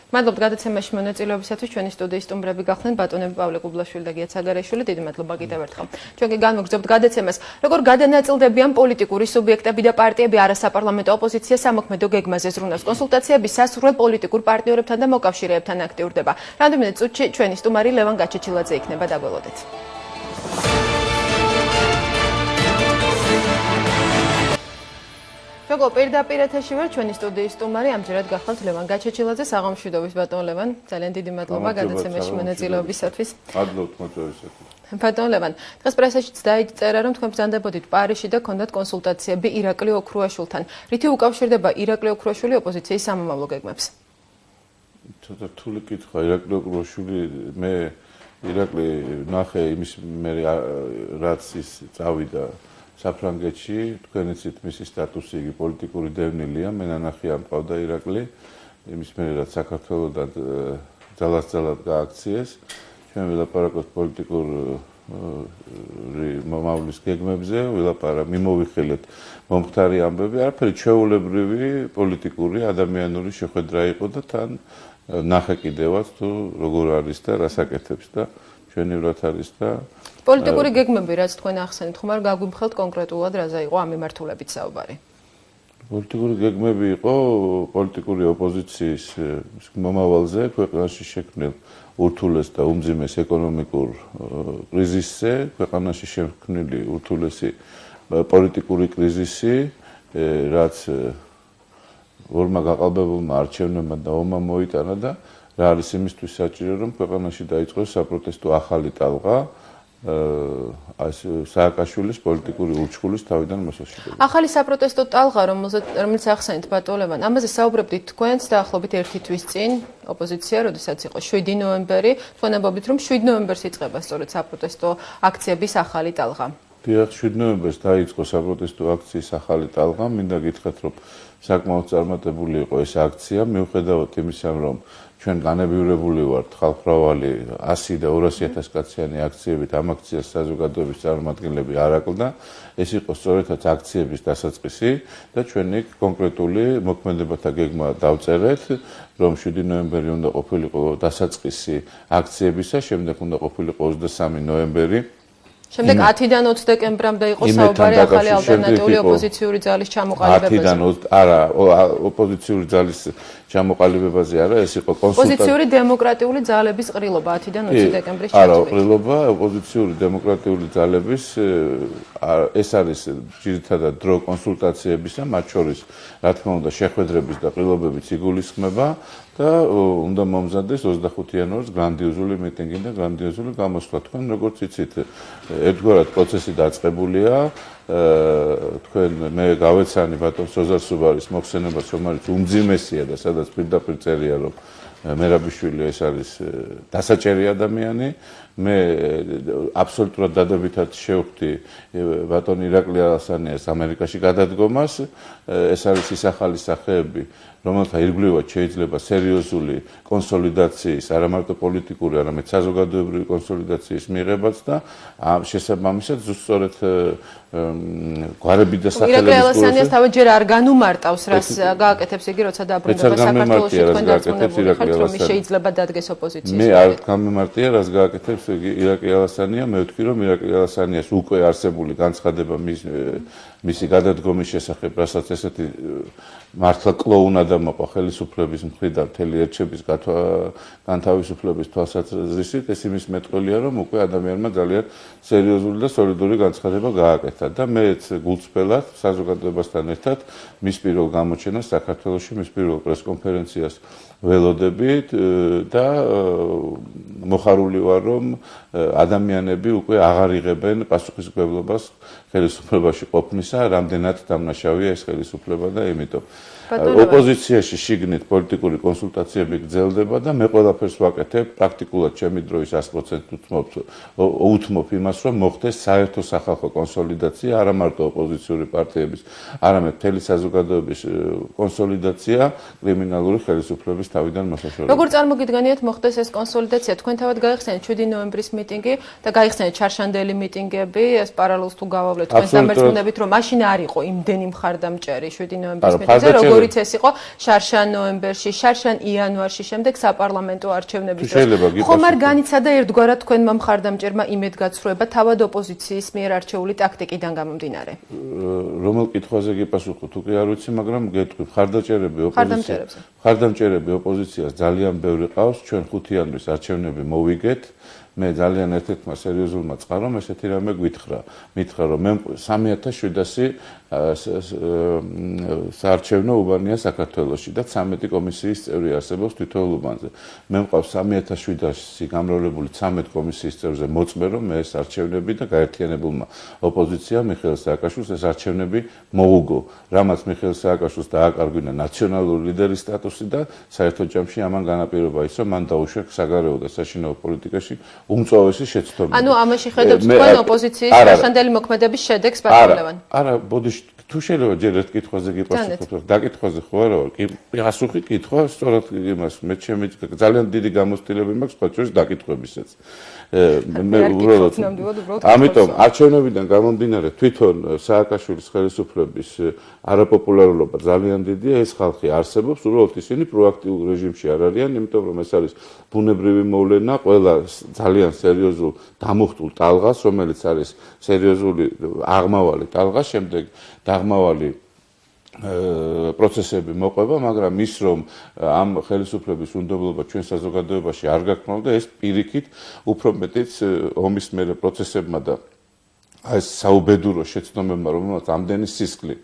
მადლობთ გადაცემაში მონაწილეობისათვის. ჩვენი სტუდიის სტუმრები გახდნენ ბატონები პავლე კუბლაშვილი და გია ცაგარეშვილი. დიდი მადლობა კიდევ ერთხელ. ჩვენ განვაგრძობთ გადაცემას. როგორ გადანაწილდებიან პოლიტიკური სუბიექტები და პარტიები არასაპარლამენტო ოპოზიცია სამოქმედო გეგმაზე ზრუნავს. კონსულტაციები სასურველ პოლიტიკურ პარტნიორებთან და მოკავშირეებთან აქტიურდება. რამდენიმე წუთში ჩვენი სტუმარი ლევან გაჩეჩილაძე იქნება, დაგველოდეთ. როგორ პირდაპირ ეთერში ვარ, ჩვენი სტუდიის სტუმარი ამჯერად გახლავთ ლევან გაჩეჩილაძე, საღამოშვიდობის ბატონ ლევან. ძალიან დიდი მადლობა გადაცემაში მონაწილეობისათვის. მადლობთ მოწვევისათვის. ბატონ ლევან, დღეს პრესაშიც დაიწერა, რომ თქვენ ბრძანდებოდით პარიზში და გქონდათ კონსულტაციები ირაკლი ოქრუაშვილთან. რითი უკავშირდება ირაკლი ოქრუაშვილი ოპოზიციის სამომავლო გეგმებს? ცოტა რთული კითხვა, ირაკლი ოქრუაშვილი, მე ირაკლი ნახე იმის მე რაც ის წავიდა საფრანგეთში, თქვენ იცით მისი სტატუსი, იგი პოლიტიკური დევნილია, მე ნანახი არ მყავდა ირაკლი, იმის მერე რაც საქართველოდან ძალად გააქციეს. ჩვენ ვილაპარაკოთ პოლიტიკური მომავლის გეგმებზე, მიმოვიხილეთ მომხდარი ამბები, არაფერი ჩვეულებრივი პოლიტიკური ადამიანური შეხვედრა იყო და თან ნახე კიდევაც თუ როგორ არის და რას აკეთებს და ჩვენივრად არის და პოლიტიკური გეგმები რაც თქვენ ახსენეთ, ხომ არ გაგვიმხელთ კონკრეტულად რაზე იყო ამ მიმართულებით საუბარი? პოლიტიკური გეგმები იყო პოლიტიკური ოპოზიციის მომავალზე ქვეყანაში შექმნილ ურთულეს და უმძიმეს ეკონომიკურ კრიზისზე, ქვეყანაში შექმნილი ურთულესი პოლიტიკური კრიზისი, რაც ორმა გაყალბებულმა არჩევნებმა და ომმა მოიტანა და რა არის იმისთვის საჭირო, რომ ქვეყანაში დაიწყოს საპროტესტო ახალი ტალღა სააკაშვილის პოლიტიკური ურჩხულის თავიდან მოსაშორებით. ახალი საპროტესტო ტალღა, რომელიც ახსენეთ ბატონ ლევან, ამაზე საუბრობდით თქვენც დაახლოებით 1 თვის წინ ოპოზიცია, როდესაც იყო 7 ნოემბერი, თქვენ ამბობთ, რომ 7 ნოემბერს იწყება სწორედ საპროტესტო აქციების ახალი ტალღა. დიახ, 7 ნოემბერს დაიწყო საპროტესტო აქციის ახალი ტალღა, მინდა გითხრათ, რომ საკმაოდ წარმატებული იყო ეს აქცია, მიუხედავად იმისა, რომ ჩვენ განებივრებული ვართ ხალხმრავალი 100 და 200,000 კაციანი აქციებით ამ აქციას საზოგადოების წარმომადგენლები არ აკლდა. ეს იყო სწორედაც აქციების დასაწყისი და ჩვენ იქ კონკრეტული მოქმედებათა გეგმა დავწერეთ, რომ 7 ნოემბერი უნდა ყოფილიყო დასაწყისი აქციებისა, შემდეგ უნდა ყოფილიყო 23 ნოემბერი შემდეგ 10-დან 20 დეკემბრამდე იყო საუბარი ახალი ალტერნატიული ოპოზიციური ძალის ჩამოყალიბებაზე. 10-დან არა, ოპოზიციური ძალის ჩამოყალიბებაზე არა, ეს იყო ოპოზიციური დემოკრატიული ძალების ყრილობა 10-დან 20 დეკემბრის ჩათვლით. არა, ყრილობა ოპოზიციური დემოკრატიული ძალების ეს არის ძირითადად დრო კონსულტაციებისა, მათ შორის რა თქმა უნდა შეხვედრების და ყრილობებიც იგულისხმება და უნდა მომზადდეს 25 იანვარს გრანდიოზული მიტინგი და გრანდიოზული გამოსვლა. თქვენ როგორც იცით, ერთგვარად პროცესი დაწყებულია. თქვენ მე გავეცანი ბატონ სოზარ სუბარის მოხსენებას, რომელიც უმძიმესია და სადაც პირდაპირ წერია, რომ მერაბიშვილი ეს არის დასაჭერი ადამიანი. მე აბსოლუტურად დადებითად შევხვდი ბატონ ირაკლი ალასანიას ამერიკაში გადადგომას. ეს არის ის ახალი სახეები, რომელთა ირგვლივად შეიძლება სერიოზული კონსოლიდაციის, არა მარტო პოლიტიკური, არამედ საზოგადოებრივი კონსოლიდაციის მიღებაც და შესაბამისად ზუსტად გვარები და სახელების ირაკლი ალასანიას თავად ჯერ არ განუმარტავს, რას გააკეთებს იგი, როცა დაბრუნდება საქართველოში, თქვენ დარწმუნებული ხართ, რომ ის შეიძლება დადგეს ოპოზიციის. მე არ გამემარტია, რას გააკეთებს ირაკლი ალასანია, მე ვთქვი, რომ ირაკლი ალასანიას უკვე არსებული განცხადება მისი გადადგომის შესახებ, რასაც ესეთი მართლა კლოუნადა მოყვა ხელისუფლების მხრიდან მთელი ერჩების განთავისუფლების თვალსაზრისით, ეს იმის მეტყველია, რომ უკვე ადამიანმა ძალიან სერიოზული და სოლიდური განცხადება გააკეთა და მეც გულწრფელად საზოგადოებასთან ერთად მის პირველ გამოჩენას საქართველოში, მის პირველ პრესკონფერენციას ველოდებით და მოხარული ვარ, რომ ადამიანები უკვე აღარ იღებენ პასუხისმგებლობას ხელისუფლებაში ყოფნისა, რამდენად დამნაშავეა ეს ხელისუფლება და იმიტომ ოპოზიციაში შიგნით პოლიტიკური კონსულტაციები გრძელდება და მე ყველაფერს ვაკეთებ პრაქტიკულად ჩემი დროის 100% უთმობ იმას, რომ მოხდეს საერთო სახალხო კონსოლიდაცია, არა მარტო ოპოზიციური პარტიების, არამედ მთელი საზოგადოების კონსოლიდაცია კრიმინალური ხელისუფლების თავიდან მოსაშორებით. როგორ წარმოგიდგენიათ მოხდეს ეს კონსოლიდაცია? თქვენ თავად გაიხსენეთ 7 ნოემბრის მიტინგი და გაიხსენეთ ჩარშანდელი მიტინგები, ეს პარალელს თუ გავავლეთ თქვენ დამერწმუნებით, რომ მაშინ არ იყო იმდენი მხარდამჭერი 7 ნოემბრის მიტინგზე, როგორც ეს იყო შარშან ნოემბერში, შარშან იანვარში, შემდეგ sapparlamento არჩევნების დროს. ხომ არ განიცადა ერთგვარად თქვენმა მხარდამჭერმა იმედგაცრუება თავად ოპოზიციის მიერ არჩეული ტაქტიკიდან გამომდინარე? რომელ კითხვაზე გიპასუხოთ, უკვე არ ვიცი, მაგრამ გეტყვი, მხარდამჭერები ოპოზიციას ძალიან ბევრი ყავს, ჩვენ 5 იანვრის არჩევნები მოვიგეთ. მე ძალიან ერთ-ერთმა სერიოზულმა წყარომ ესეთი რამე მითხრა, რომ მე 3700 საარჩევნო უბანია საქართველოში და 13 კომისიის წევრი არსებობს თითოეულ უბანზე. მე მყავს 3700 გამრავლებული 13 კომისიის წევრზე მოწმე, რომ მე ეს არჩევნები და გაერთიანებულმა ოპოზიციამ მიხეილ სააკაშვილს ეს არჩევნები მოუგო, რამაც მიხეილ სააკაშვილს დააკარგვინა ნაციონალური ლიდერის სტატუსი და საერთო ჯამში ამან განაპირობა ის, რომ მან დაუშვა საგარეო და საშინაო პოლიტიკაში უმწვავესი შეცდომა. ანუ ამაში ხედავთ თქვენ ოპოზიციის შარშანდელი მოქმედების შედეგს პატარებენ? არა, ბოდიში თუ შეიძლება ჯერ ერთ კითხვაზე გიპასუხოთ, დაკითხვაზე ხო არა ვარ? კი, პასუხი კითხვა, სწორად იმას, მე ჩემი ძალიან დიდი გამოცდილება მაქვს სხვა შორის დაკითხვებისაც. მე უბრალოდ ამიტომ არჩევნებიდან გამომდინარე თვითონ სააკაშვილის ხელისუფლების არაპოპულარობა ძალიან დიდია, ეს ხალხი არსებობს, უბრალოდ ისინი პროაქტიულ რეჟიმში არ არიან, იმიტომ რომ ეს არის ბუნებრივი მოვლენა, ყველა ძალიან სერიოზულ დამუხტულ ტალღას, რომელიც არის სერიოზული აღმავალი ტალღა, შემდეგ დაღმავალი პროცესები მოყვება, მაგრამ ის რომ ამ ხელისუფლების უნდობლობა ჩვენ საზოგადოებაში არ გაქრმავდა, ეს პირიქით უფრო მეტიც ომის მერე პროცესებმა და ეს საუბედურო შეცდომებმა, რომელსაც ამდენი სისხლი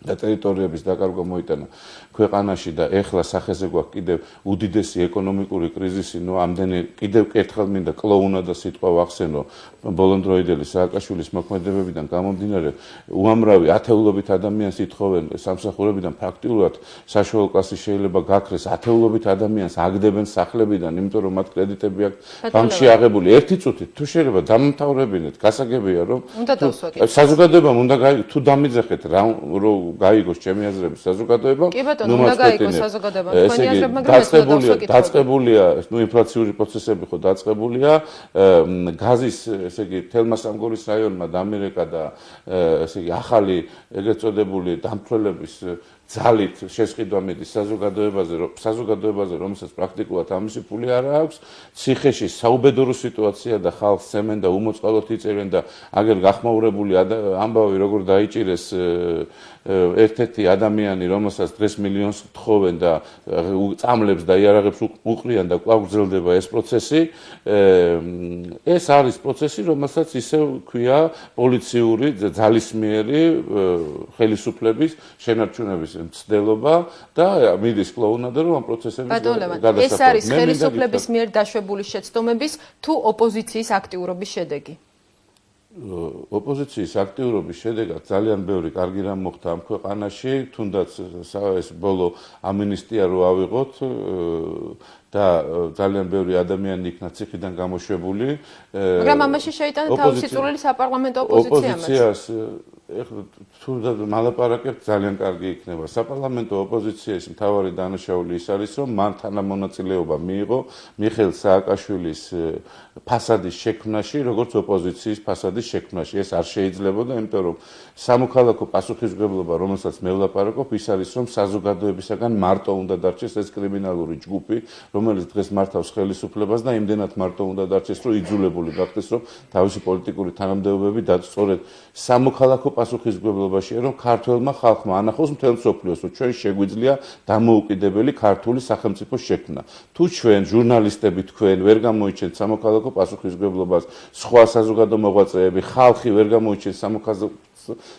და ტერიტორიების დაკარგვა მოიტანა ქვეყანაში და ეხლა სახეზე გვაქვს კიდევ უდიდესი ეკონომიკური კრიზისი, ამდენი კიდევ ერთხელ მინდა კლოუნადა სიტყვა ვახსენო ბოლონდროიდელი სააკაშვილის მოქმედებებიდან გამომდინარე, უამრავი ათეულობით ადამიანს ითხოვენ სამსახურებიდან, ფაქტიურად საშუალო კლასი შეიძლება გაქრეს, ათეულობით ადამიანს აგდებენ სახლებიდან, იმიტომ რომ მათ კრედიტები აქვს ბანკში აღებული. ერთი წუთით თუ შეიძლება დამთავრებინეთ, გასაგებია რომ საზოგადოებამ უნდა თუ დამიძახეთ რა რომ გაიგოს ჩემი აზრები საზოგადოებამ, უნდა გაიგოს საზოგადოებამ, თქვენი აზრები, მაგრამ დაწყებულია, ინფლაციური პროცესები ხო დაწყებულია, გაზის, ესე იგი, თელმა სამგორის რაიონმა დამირეკა და ესე იგი, ახალი ეგრეთ წოდებული დამცველების ძალით შესყიდვა მიდის საზოგადოებაზე, რომელსაც პრაქტიკულად ამისი ფული არ აქვს, ციხეში საუბედურო სიტუაცია და ხალხს სემენ და უმოწყალოდ იწერენ და აგერ გახმაურებული ამბავი როგორ დაიჭირეს ერთ-ერთი ადამიანი, რომელსაც დღეს მილიონს თხოვენ და წამლებს და იარაღებს უყრიან და კვლავ გრძელდება ეს პროცესი, ეს არის პროცესი, რომელსაც ისევ ქვია პოლიციური ძალისმიერი ხელისუფლების შენარჩუნების მცდელობა და მიდის კლოუნადა რომ ამ პროცესების გადასახადად. ეს არის ხელისუფლების მიერ დაშვებული შეცდომების თუ ოპოზიციის აქტიურობის შედეგი? ოპოზიციის აქტიურობის შედეგად ძალიან ბევრი კარგი რამ მოხდა ამ ქვეყანაში, თუნდაც ეს ბოლო ამინისტია რო ავიღოთ და ძალიან ბევრი ადამიანი იქნა ციხიდან გამოშვებული. მაგრამ ამაში შეიტანა თავისი წვლილი საპარლამენტო ოპოზიციას. თუნდაც მალაპარაკებთ ძალიან კარგი იქნება. საპარლამენტო ოპოზიციის მთავარი დანაშაული ის არის, რომ მან თანამონაწილეობა მიიღო მიხეილ სააკაშვილის ფასადის შექმნაში, როგორც ოპოზიციის ფასადის შექმნაში. ეს არ შეიძლებოდა, იმიტომ რომ სამოქალაქო პასუხისმგებლობა, რომელსაც მე ვლაპარაკობ, ის არის, რომ საზოგადოებისაგან მარტო უნდა დარჩეს ეს კრიმინალური ჯგუფი, რომელიც დღეს მართავს ხელისუფლებას და იმდენად მარტო უნდა დარჩეს, რომ იძულებული გახდეს, რომ თავისი პოლიტიკური თანამდებობები სწორედ სამოქალაქო პასუხისმგებლობაშია, რომ ქართველმა ხალხმა ანახოს მთელ მსოფლიოს, რომ ჩვენ შეგვიძლია დამოუკიდებელი ქართული სახელმწიფო შექმნა. თუ ჩვენ ჟურნალისტები თქვენ ვერ გამოიჩენთ სამოქალაქო პასუხისმგებლობას, სხვა საზოგადო მოღვაწეები, ხალხი ვერ გამოიჩენს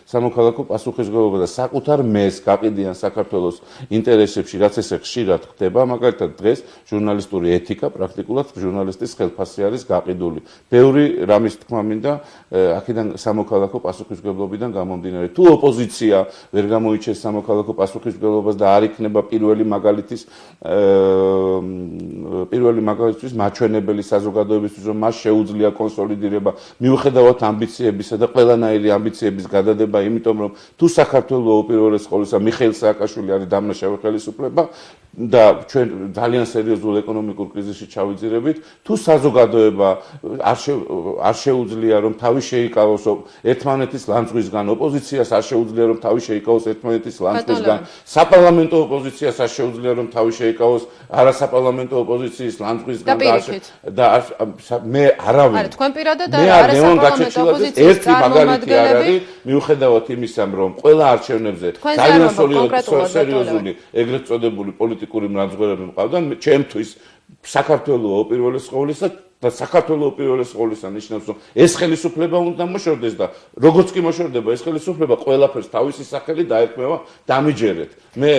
სამოქალაქო პასუხისმგებლობა და საკუთარ მეს გაყიდიან საქართველოს ინტერესებში, რაც ესე ხშირად ხდება, მაგალითად დღეს ჟურნალისტური ეთიკა პრაქტიკულად ჟურნალისტის ხელფასი არის გაყიდული. ბევრი რამის თქმა მინდა აქედან სამოქალაქო პასუხისმგებლობიდან გამომდინარე. თუ ოპოზიცია ვერ გამოიჩენს სამოქალაქო პასუხისმგებლობას და არ იქნება პირველი მაგალითისთვის მაჩვენებელი საზოგადოებისთვის, რომ მას შეუძლია კონსოლიდირება მიუხედავად ამბიციებისა და ყველანაირი ამბიციების გადადება, იმიტომ რომ თუ საქართველოს უპირველეს ყოვლისა მიხეილ სააკაშვილი არის დამნაშავე ხელისუფლება და ჩვენ ძალიან სერიოზულ ეკონომიკურ კრიზისში ჩავიძირებით, თუ საზოგადოება არ შეუძლია რომ თავი შეიკავოს ერთმანეთის ლანძღვისგან, ოპოზიციას არ შეუძლია რომ თავი შეიკავოს ერთმანეთის ლანძღვისგან, საპარლამენტო ოპოზიციას არ შეუძლია რომ თავი შეიკავოს არასაპარლამენტო ოპოზიციის ლანძღვისგან და მე არავინ არა თქვენ პირადად არასაპარლამენტო ოპოზიციის ერთი მაგალითი არ არის მიუხედავად იმისა რომ ყველა არჩევნებზე ძალიან სერიოზული ეგრეთ წოდებული პოლიტიკური მრავლდებები მყავდა ჩემთვის საქართველოს უპირველეს ყოვლისა და საქართველოს უპირველეს ყოვლისა ნიშნავს რომ ეს ხელისუფლება უნდა მოშორდეს და როგორც კი მოშორდება ეს ხელისუფლება ყველაფერს თავისი სახელი დაერქმევა დამიჯერეთ მე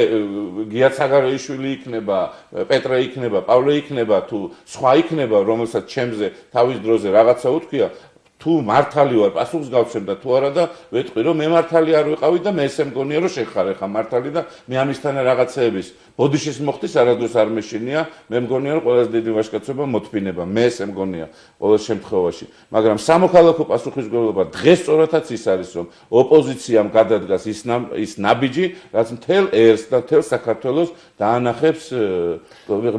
გია ცაგარეიშვილი იქნება პეტრე იქნება პავლე იქნება თუ სხვა იქნება რომელსაც ჩემზე თავის დროზე რაღაცა უთქვია თუ მართალი ვარ პასუხს გავცემ და თუ არა და ვეტყვი რომ მე მართალი არ ვიყავი და მე ესე მგონია რომ შეხარ ხა მართალი და მე ამისთან რაღაცეების ბოდიშის მოხდის არადროს არ მეშინია მე მგონია რომ ყველაზე დიდი ვაჟკაცობა მოთფინება მე ესე მგონია ყოველ შემთხვევაში მაგრამ სამოქალაქო პასუხისმგებლობა დღეს სწორადაც ის არის რომ ოპოზიციამ გადადგას ის ნაბიჯი რაც მთელ ერს და მთელ საქართველოს დაანახებს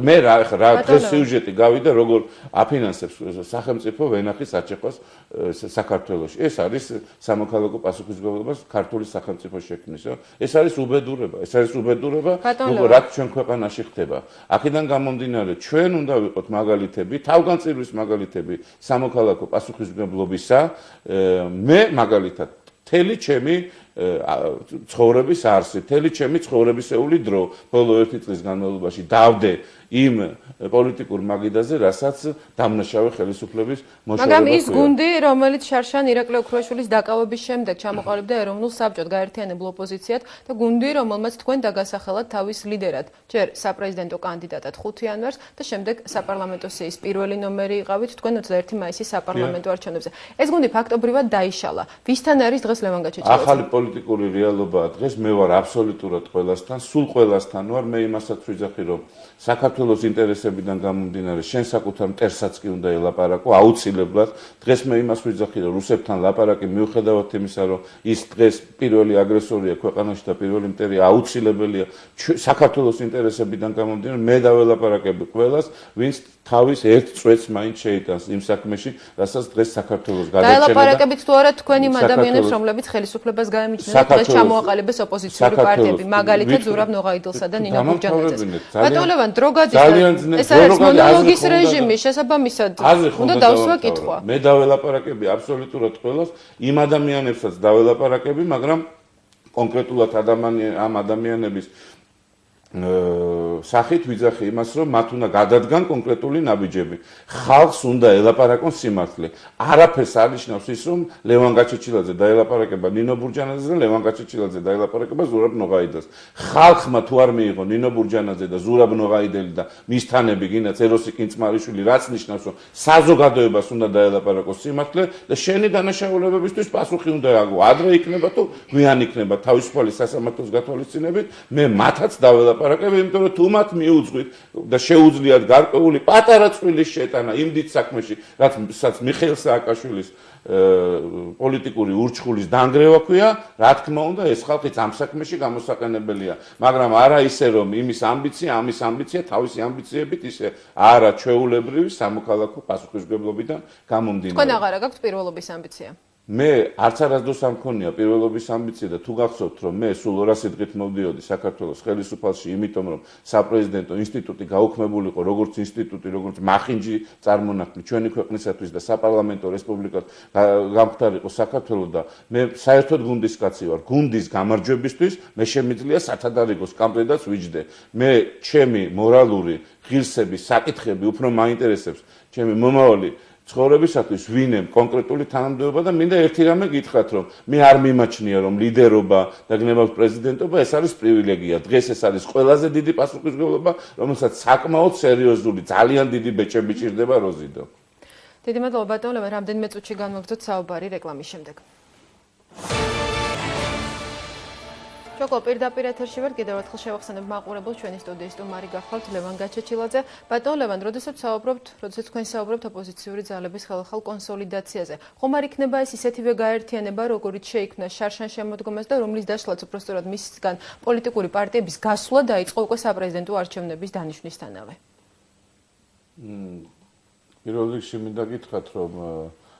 მე რა დღეს სიუჟეტი გავიდა როგორ აფინანსებს სახელმწიფო ვენახის არჩევას საქართველოში ეს არის სამოქალაქო პასუხისმგებლობას ქართული სახელმწიფო შექმნის ეს არის უბედურება როგორ რაც ჩვენ ქვეყანაში ხდება აქედან გამომდინარე ჩვენ უნდა ვიყოთ მაგალითები თავგანწირვის მაგალითები სამოქალაქო პასუხისმგებლობისა მე მაგალითად მთელი ჩემი ცხოვრების არსი მთელი ჩემი ცხოვრებისეული დრო ბოლო 1 წლის განმავლობაში დავდე იმ პოლიტიკურ მაგიდაზე, რასაც დამნაშავე ხელისუფლების მოშორება მაგრამ ის გუნდი, რომელიც შარშან ირაკლი ოქროაშვილის დაკავების შემდეგ ჩამოყალიბდა ეროვნულ საბჭოდ გაერთიანებულ ოპოზიციად და გუნდი, რომელმაც თქვენ დაგასახელად თავის ლიდერად, ჯერ საპრეზიდენტო კანდიდატად 5 იანვარს და შემდეგ საპარლამენტო სიის პირველი ნომერი იყავით თქვენ 21 მაისის საპარლამენტო არჩევნებზე. ეს გუნდი ფაქტობრივად დაიშალა. ვისთან არის დღეს ლევან გაჩეჩილაძე? ახალი პოლიტიკური რეალობაა დღეს მე ვარ აბსოლუტურად ყველასთან, სულ ყველასთან ვარ, მე იმასაც ვიძახი რომ საქართველოს ინტერესებიდან გამომდინარე შენ საკუთარ მტერსაც კი უნდა ელაპარაკო აუცილებლად დღეს მე იმას ვიძახი რომ რუსებთან ლაპარაკი მიუხედავად იმისა რომ ის დღეს პირველი აგრესორია ქვეყანაში და პირველი მტერია აუცილებელია საქართველოს ინტერესებიდან გამომდინარე მე დაველაპარაკები ყველას ვინც თავის ერთ წვეთს მაინც შეიტანს იმ საქმეში რასაც დღეს საქართველოს გადაჭერა დაელაპარაკებით თუ არა თქვენ იმ ადამიანებს რომლებიც ხელისუფლებას გაემარჯვებიან მითხრა დღეს ჩამოაყალიბეს ოპოზიციური პარტიები, მაგალითად ზურაბ ნოღაიდელსა და ნინო ბურჯანაძეს. ბატონ ლევან, დრო გადის და ეს არის მონოლოგის რეჟიმი, შესაბამისად უნდა დავსვა კითხვა. მე დაველაპარაკები აბსოლუტურად ყველას, იმ ადამიანებსაც დაველაპარაკები, მაგრამ კონკრეტულად ამ ადამიანების სახით ვიძახი იმას, რომ მათ უნდა გადადგან კონკრეტული ნაბიჯები. ხალხს უნდა ელაპარაკონ სიმართლე. არაფერს არ ნიშნავს ის, რომ ლევან გაჩეჩილაძე დაელაპარაკება ნინო ბურჯანაძეს და ლევან გაჩეჩილაძე დაელაპარაკება ზურაბ ნოღაიდელს. ხალხმა თუ არ მიიღო ნინო ბურჯანაძე და ზურაბ ნოღაიდელი და მისთანები გინდათ ეროსი კინწმარიშვილი, რაც ნიშნავს, რომ საზოგადოებას უნდა დაელაპარაკოს სიმართლე და შენი დანაშაულებებისთვის პასუხი უნდა ააგო. ადრე იქნება თუ გვიან იქნება თავისუფალი სასამართლოს გათვალისწინებით, მე მათაც დაველაპარაკებ ლაპარაკები, იმიტომ რომ თუ მათ მიუძღვით და შეუძლიათ გარკვეული პატარა წვილის შეტანა იმ დიდ საქმეში, რაც მიხეილ სააკაშვილის პოლიტიკური ურჩხულის დანგრევა ქვია, რა თქმა უნდა, ეს ხალხიც ამ საქმეში გამოსაყენებელია, მაგრამ არა ისე რომ ამის ამბიცია თავისი ამბიციებით ისე არა ჩვეულებრივი სამოქალაქო პასუხისმგებლობიდან გამომდინარე. თქვენ აღარა გაქვთ პირველობის ამბიცია? მე არც არასდროს არ მქონია პირველობის ამბიცია და თუ გახსოვთ რომ მე სულ 200 დღით მოვდიოდი საქართველოს ხელისუფალში, იმიტომ რომ საპრეზიდენტო ინსტიტუტი გაუქმებულიყო როგორც ინსტიტუტი, როგორც მახინჯი წარმონაქმნი ჩვენი ქვეყნისათვის და საპარლამენტო რესპუბლიკად გამختارიყო საქართველოს და მე საერთოდ გუნდის კაცი ვარ. გუნდის გამარჯვებისთვის მე შემიძლია სათადარიგოს კამპლეტაც ვიჯდე. მე ჩემი მორალური ღირსების საკითხები უფრო მაინტერესებს, ჩემი მომავალი ცხოვრებისათვის ვინემ კონკრეტული თანამდებობა და მინდა ერთი რამე გითხრათ, რომ მე არ მიმაჩნია, რომ ლიდერობა და გნებავ პრეზიდენტობა ეს არის პრივილეგია. დღეს ეს არის ყველაზე დიდი პასუხისმგებლობა, რომელსაც საკმაოდ სერიოზული, ძალიან დიდი ბეჭები ჭირდება როზიდო. დიდი მადლობა ბატონ ლევან, რამდენიმე წუთში განვაგრძოთ საუბარი რეკლამის შემდეგ. Ჩოკო პირდაპირ ეთერში ვარ, კიდევ ერთხელ შევახსენებ მაყურებელს ჩვენი სტუდიის სტუმარი გახლავთ ლევან გაჩეჩილაძე. ბატონ ლევან, როდესაც თქვენ საუბრობთ ოპოზიციური ძალების ხალხალ კონსოლიდაციაზე, ხომ არ იქნება ეს ისეთივე გაერთიანება, როგორიც შეიქმნა შარშან შემოდგომას და რომლის დაშლაც უბრალოდ მისგან პოლიტიკური პარტიების გასვლა დაიწყო უკვე საპრეზიდენტო არჩევნების დანიშვნისთანავე? პირველ რიგში მინდა გითხრათ, რომ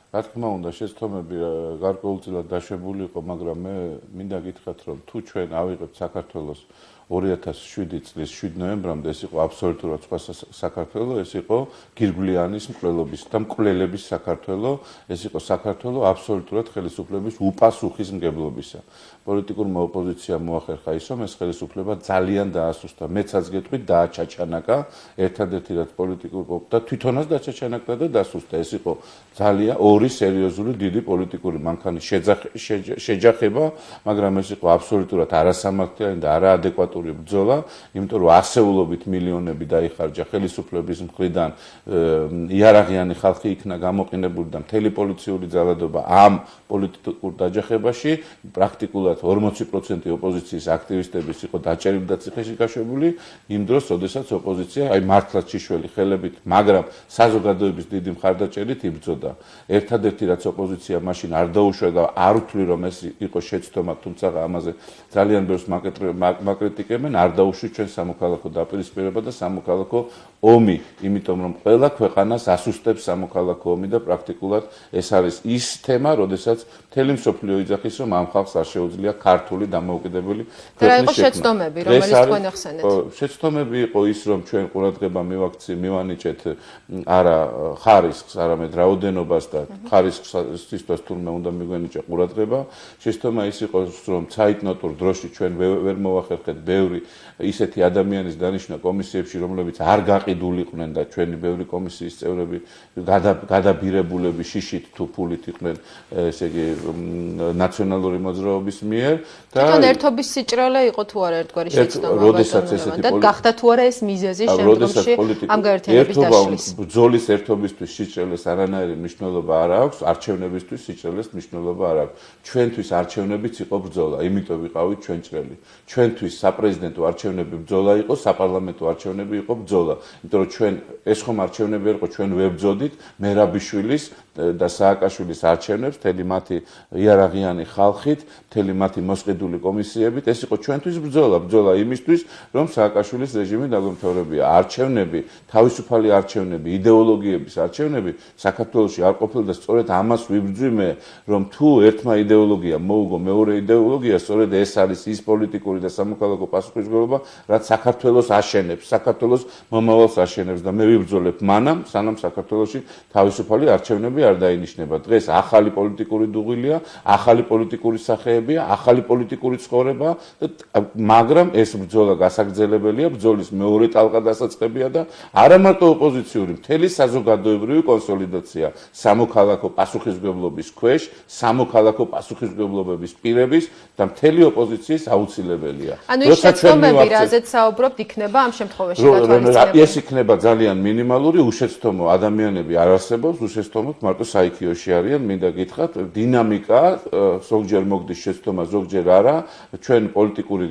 რა თქმა უნდა შეცდომები გარკვეულწილად დაშვებული იყო, მაგრამ მე მინდა გითხრათ, რომ თუ ჩვენ ავიღებთ საქართველოს 2007 წლის 7 ნოემბრამდე, ეს იყო აბსოლუტურად სხვა საქართველო, ეს იყო გირგვლიანის მკვლელობის და მკვლელების საქართველო, ეს იყო საქართველო აბსოლუტურად ხელისუფლების უპასუხისმგებლობისა. პოლიტიკურმა ოპოზიციამ მოახერხა ის, რომ ეს ხელისუფლება ძალიან დაასუსტა. მეცაც გეტყვით, დააჩაჩანაკა, ერთადერთი რაც პოლიტიკურ და თვითონაც დააჩაჩანაკა და დასუსტა. ეს იყო ძალიან ორი სერიოზული დიდი პოლიტიკური მანქანის შეჯახება, მაგრამ ეს იყო აბსოლუტურად არასამართლიანი და არაადეკვატური ბრძოლა, იმიტომ რომ ასეულობით მილიონები დაიხარჯა ხელისუფლების მხრიდან, იარაღიანი ხალხი იქნა გამოყენებული და მთელი პოლიციური ძალადობა ამ პოლიტიკურ დაჯახებაში პრაქტიკულად 40% ოპოზიციის აქტივისტების იყო დაჭერილი და ციხეში გაშვებული იმ დროს, როდესაც ოპოზიცია აი მართლაც ჭიშველი ხელებით, მაგრამ საზოგადოების დიდი მხარდაჭერით იბრძოდა. ერთადერთი რაც ოპოზიცია მაშინ არ დაუშვა და არ უთვლი რომ ეს იყო შეცდომა, თუმცა ამაზე ძალიან ბევრს მაკრიტიკებენ, არ დაუშვით ჩვენ სამოქალაქო დაპირისპირება და სამოქალაქო ომი, იმიტომ რომ ყველა ქვეყანას ასუსტებს სამოქალაქო ომი და პრაქტიკულად ეს არის ის თემა, როდესაც მთელი მსოფლიო იძახის, რომ ამ ხალხს არ შეუძლია ქართული დამოუკიდებელი ქვეყნის შექმნა. შეცდომები, რომელიც თქვენ ახსენეთ? შეცდომები იყო ის, რომ ჩვენ ყურადღება მივანიჭეთ არა ხარისხს, არამედ რაოდენობას და ხარისხისთვის თურმე უნდა მიგვენიჭა ყურადღება. შეცდომა ის იყო, რომ ცაიტნოტურ დროში ჩვენ ვერ მოვახერხეთ ბევრი ისეთი ადამიანის დანიშვნა კომისიებში, რომლებიც არ გაყიდულიყვნენ და ჩვენი ბევრი კომისიის წევრები გადაბირებულები შიშით თუ ფულით იყვნენ, ესე იგი ნაციონალური მოძრაობის მიერ და თვითონ ერთობის სიჭრელე იყო თუ არა ერთგვარი შეცდომა და გახდა თუ არა ეს მიზეზი შემდგომში ამ გაერთიანების დაშლის? ბრძოლის ერთობისთვის სიჭრელეს არანაირი მნიშვნელობა არ აქვს, არჩევნებისთვის სიჭრელეს მნიშვნელობა არ აქვს. ჩვენთვის არჩევნებიც იყო ბრძოლა, იმიტომ ვიყავით ჩვენ ჭრელი. ჩვენთვის საპრეზიდენტო არჩევნები ბრძოლა იყო, საპარლამენტო არჩევნები იყო ბრძოლა. იმიტომ რომ ჩვენ ეს ხომ არჩევნები იყო, ჩვენ ვებრძოდით მერაბიშვილის და სააკაშვილის არჩევნებს, მთელი მათი იარაღიანი ხალხით, მთელი მათი მოსყიდული კომისიებით. ეს იყო ჩვენთვის ბრძოლა იმისთვის, რომ სააკაშვილის რეჟიმი დაგვემთავრებია. არჩევნები, თავისუფალი არჩევნები, იდეოლოგიების არჩევნები საქართველოში არ ყოფილდა. სწორედ ამას ვიბრძვიმე, რომ თუ ერთმა იდეოლოგიამ მოუგო მეორე იდეოლოგია, სწორედ ეს არის ის პოლიტიკური და სამოქალაქო პასუხისმგებლობა, რაც საქართველოს აშენებს, საქართველოს მომავალს აშენებს და მე ვიბრძოლებ მანამ, სანამ საქართველოში თავისუფალი არჩევნები არ დაინიშნება. დღეს ახალი პოლიტიკური დუღილია, ახალი პოლიტიკური სახეებია, ახალი პოლიტიკური ცხოვრება, მაგრამ ეს ბრძოლა გასაგრძელებელია, ბრძოლის მეორე ტალღა დასაწყებია და არა მარტო ოპოზიციური, მთელი საზოგადოებრივი კონსოლიდაცია სამოქალაქო პასუხისმგებლობის ქვეშ, სამოქალაქო პასუხისმგებლობების პირების და მთელი ოპოზიციის აუცილებელია. ანუ ის შეცდომები, რაზეც საუბრობთ, იქნება ამ შემთხვევაში გათვალისწინებული. ეს იქნება ძალიან მინიმალური, უშეცდომო ადამიანები არ არსებობს, უშეცდომოდ მარტო საიქიოში არიან, მინდა გითხრათ, დინამიკა ზოგჯერ მოგდის შეცდომა, ზოგჯერ არა, ჩვენ პოლიტიკური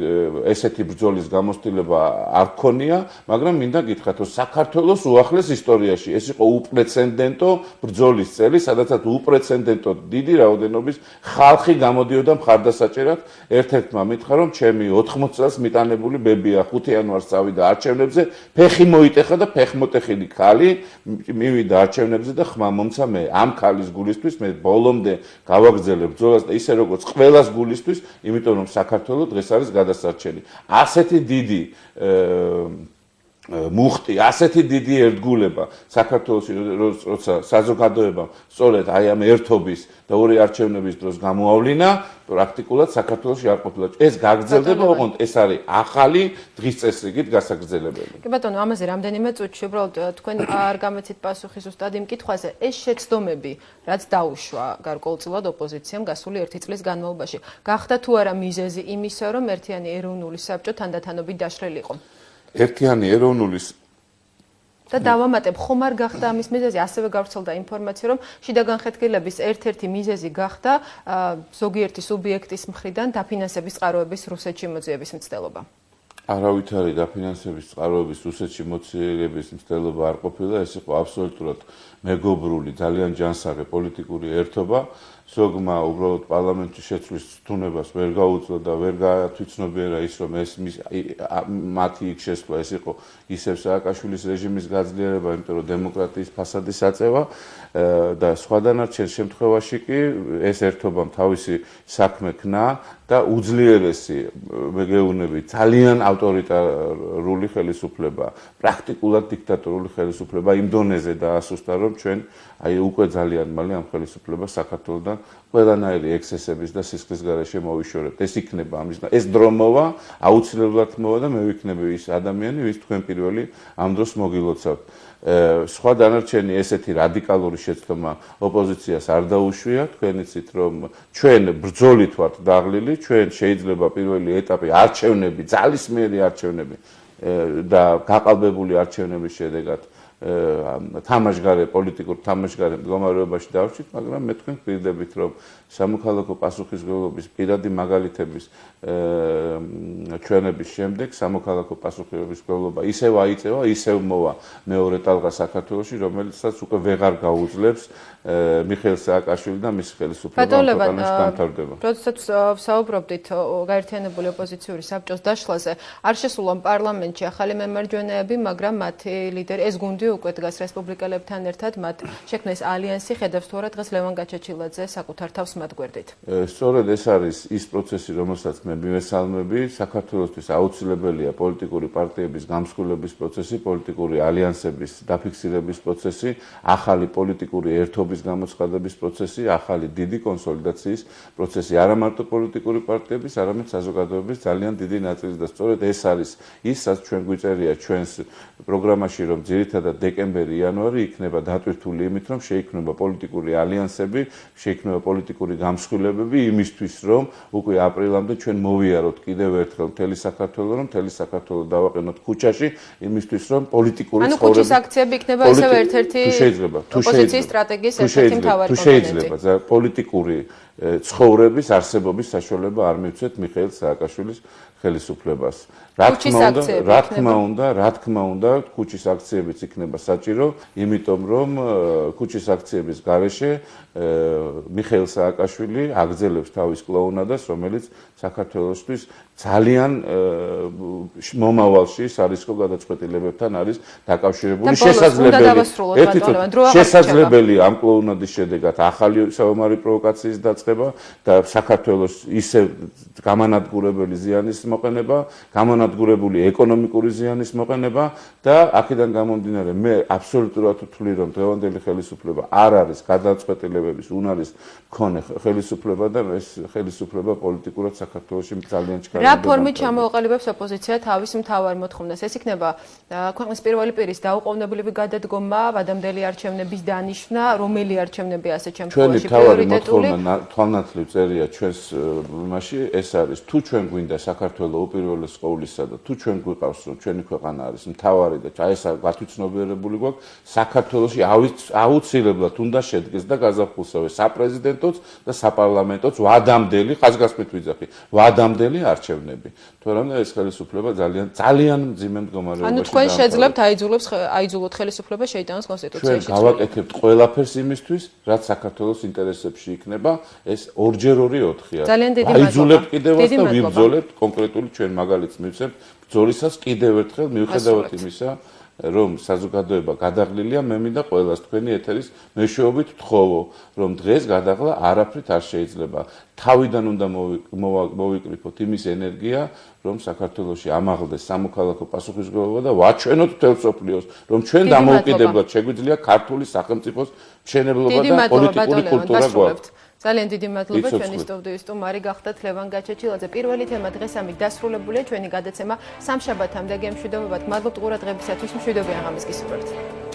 ესეთი ბრძოლის გამოცდილება არ გქონია, მაგრამ მინდა გითხრათ, რომ საქართველოს უახლეს ისტორიაში ეს იყო უპრეცედენტო ბრძოლის წელი, სადაც უპრეცედენტო დიდი რაოდენობის ხალხი გამოდიოდა მხარდასაჭერად. ერთ-ერთმა მითხრა, რომ ჩემი 80 წელს მიტანებული ბებია 5 იანვარს წავიდა არჩევნებზე, ფეხი მოიტეხა და ფეხმოტეხილი ქალი მივიდა არჩევნებზე და ხმა მომცა მე ამ ქალის გულისთვის, მე ბოლომდე გავაგრძელებ ბრძოლას და ისე როგორც ყველას გულისთვის, იმიტომ რომ საქართველო დღეს არის გადასარჩენი. ასეთი დიდი მუხტი, ასეთი დიდი ერთგულება საქართველოში, როცა საზოგადოებამ სწორედ აი ამ ერთობის და ორი არჩევნების დროს გამოავლინა, პრაქტიკულად საქართველოში არ ყოფილა. ეს გაგრძელდება, ოღონდ ეს არის ახალი დღის წესრიგით გასაგრძელებელი. კი ბატონო, ამაზე რამდენიმე წუთში უბრალოდ თქვენ არ გამეცით პასუხი ზუსტად იმ კითხვაზე, ეს შეცდომები, რაც დაუშვა გარკვეულწილად ოპოზიციამ გასული 1 წლის განმავლობაში, გახდა თუ არა მიზეზი იმისა, რომ ერთიანი ეროვნული საბჭო თანდათანობით დაშლილიყო? ერთიანი ეროვნული და დავამატებ, ხომ არ გახდა ამის მიზეზი, ასევე გავრცელდა ინფორმაცია, რომ შიდა განხეთქილების ერთ-ერთი მიზეზი გახდა ზოგიერთი სუბიექტის მხრიდან დაფინანსების წყაროების რუსეთში მოძიების მცდელობა. არავითარი დაფინანსების წყაროების რუსეთში მოძიების მცდელობა არ ყოფილა, ეს იყო აბსოლუტურად მეგობრული, ძალიან ჯანსაღი პოლიტიკური ერთობა. ზოგმა უბრალოდ პარლამენტში შეცვლის ცდუნებას ვერ გაუძლო და ვერ გაათვითცნობიერა ის, რომ ეს მათი იქ შესვლა ეს იყო ისევ სააკაშვილის რეჟიმის გაძლიერება, იმიტომ რომ დემოკრატიის ფასადის აწევა და სხვა დანარჩენ შემთხვევაში კი ეს ერთობამ თავისი საქმე ქნა და უძლიერესი მეგეუნები, ძალიან ავტორიტარული ხელისუფლება, პრაქტიკულად დიქტატორული ხელისუფლება იმ დონეზე დაასუსტა, რომ ჩვენ აი უკვე ძალიან მალე ამ ხელისუფლებას საქართველოსთან ყველანაირი ექსესების და სისხლის გარეშე მოვიშორებთ. ეს იქნება ამის ეს დრო მოვა, აუცილებლად მოვა და მე ვიქნები ის ადამიანი, ვის თქვენ პირველი ამ დროს მოგილოცავთ. სხვა დანარჩენი ესეთი რადიკალური შეცდომა ოპოზიციას არ დაუშვია, თქვენ იცით რომ ჩვენ ბრძოლით ვართ დაღლილი, ჩვენ შეიძლება პირველი ეტაპი არჩევნები, ძალისმიერი არჩევნები და გაყალბებული არჩევნების შედეგად პოლიტიკურ თამაშგარე მდგომარეობაში დავრჩით, მაგრამ მე თქვენ გვირდებით, რომ სამოქალაქო პასუხისმგებლობის პირადი მაგალითების ჩვენების შემდეგ სამოქალაქო პასუხისმგებლობა ისევ აიწევა, ისევ მოვა მეორე ტალღა საქართველოში, რომელსაც უკვე ვეღარ გაუძლებს მიხეილ სააკაშვილი და მისი ხელისუფლება ქვეყანაში გამთავრდება. როდესაც საუბრობდით გაერთიანებული ოპოზიციური საბჭოს დაშლაზე, არ შესულა პარლამენტში ახალი მემარჯვენეები, მაგრამ მათი ლიდერი ეს გუნდი უკვე დგას რესპუბლიკელებთან ერთად, მათ შექმნეს ალიანსი, ხედავს თუ არა დღეს ლევან გაჩეჩილაძე საკუთარ თავს მათ გვერდით. სწორედ ეს არის ის პროცესი, რომელსაც მე მივესალმები, საქართველოსთვის აუცილებელია პოლიტიკური პარტიების გამსხვილების პროცესი, პოლიტიკური ალიანსების დაფიქსირების პროცესი, ახალი პოლიტიკური ერთობის გამოცხადების პროცესი, ახალი დიდი კონსოლიდაციის პროცესი, არა მარტო პოლიტიკური პარტიების, არამედ საზოგადოების ძალიან დიდი ნაწილის და სწორედ ეს არის ის, რაც ჩვენ გვიწერია ჩვენს პროგრამაში, რომ ძირითადად დეკემბერი-იანვარი იქნება დატვირთული იმით, რომ შეიქმნება პოლიტიკური ალიანსები, შეიქმნება პოლიტიკური გამსხვილებები იმისთვის, რომ უკვე აპრილამდე ჩვენ მოვიაროთ კიდევ ერთხელ მთელი საქართველო, რომ მთელი საქართველო დავაყენოთ ქუჩაში, იმისთვის, რომ პოლიტიკური ცხოვრება. ანუ ქუჩის აქციები იქნება ასევე ერთ-ერთი ოპოზიციის სტრატეგიის ერთ-ერთი მთავარი კომპონენტი. შეიძლება პოლიტიკური ცხოვრების არსებობის საშუალება არ მივცეთ მიხეილ სააკაშვილის ხელისუფლებას. რა თქმა უნდა, ქუჩის აქციებიც იქნება საჭირო, იმიტომ რომ ქუჩის აქციების გარეშე მიხეილ სააკაშვილი აგრძელებს თავის კლოუნადას, რომელიც საქართველოსთვის ძალიან მომავალში სარისკო გადაწყვეტილებებთან არის დაკავშირებული. შესაძლებელია ამ კლოუნადის შედეგად ახალი საომარი პროვოკაციის დაწყება და საქართველოს ისევ გამანადგურებელი ზიანის მოყენება, გამანადგურებული ეკონომიკური ზიანის მოყენება და აქედან გამომდინარე მე აბსოლუტურად ვთვლი რომ დღევანდელი ხელისუფლება არ არის გადაწყვეტილებების უნარის მქონე ხელისუფლება და ეს ხელისუფლება პოლიტიკურად საქართველოში ძალიან ჩქარია. რა ფორმით ჩამოაყალიბებს ოპოზიცია თავის მთავარ მოთხოვნას? ეს იქნება ქვეყნის პირველი პირის დაუყოვნებლივი გადადგომა, ვადამდელი არჩევნების დანიშვნა, რომელი არჩევნები ასე ჩემთვის პრიორიტეტული? თვალნათლივ წერია ჩვენს იმაში, ეს არის თუ ჩვენ გვინდა საქართველოს უპირველეს ყოვლისა და თუ ჩვენ გვიყავს რომ ჩვენი ქვეყანა არის მთავარი და ეს გათვითცნობიერებული გვაქვს, საქართველოში აუცილებლად უნდა შედგეს და გაზაფხულსავე საპრეზიდენტოც და საპარლამენტოც ვადამდელი, ხაზგასმით ვიძახი, ვადამდელი არჩევნები. თორემ ეს ხელისუფლება ძალიან მძიმე მდგომარეობაში. ანუ თქვენ შეძლებთ აიძულოთ ხელისუფლება შეიტანოს კონსტიტუციაში. ჩვენ გავაკეთებთ ყველაფერს იმისთვის, რაც საქართველოს ინტერესებში იქნება, ეს 2x2-4-ია. აიძულებთ კიდევაც და ვიბრძოლებთ კონკრეტული ჩვენ მაგალითს მივცემთ ბრძოლისას კიდევ ერთხელ მიუხედავად იმისა, რომ საზოგადოება გადაღლილია, მე მინდა ყველას თქვენი ეთერის მეშვეობით ვთხოვო, რომ დღეს გადაღლა არაფრით არ შეიძლება. თავიდან უნდა მოვიკრიფოთ იმის ენერგია, რომ საქართველოში ამაღლდეს სამოქალაქო პასუხისმგებლობა და ვაჩვენოთ მთელ მსოფლიოს, რომ ჩვენ დამოუკიდებლად შეგვიძლია ქართული სახელმწიფოს მშენებლობა და პოლიტიკური კულტურა გვაქვს. ძალიან დიდი მადლობა ჩვენი სტუდიის სტუმარი გახდათ ლევან გაჩეჩილაძე. პირველი თემა დღეს ამით დასრულებულია ჩვენი გადაცემა სამშაბათამდე გემშვიდობებად. მადლობთ ყურადღებისათვის, მშვიდობიან ღამეს გისურვებთ.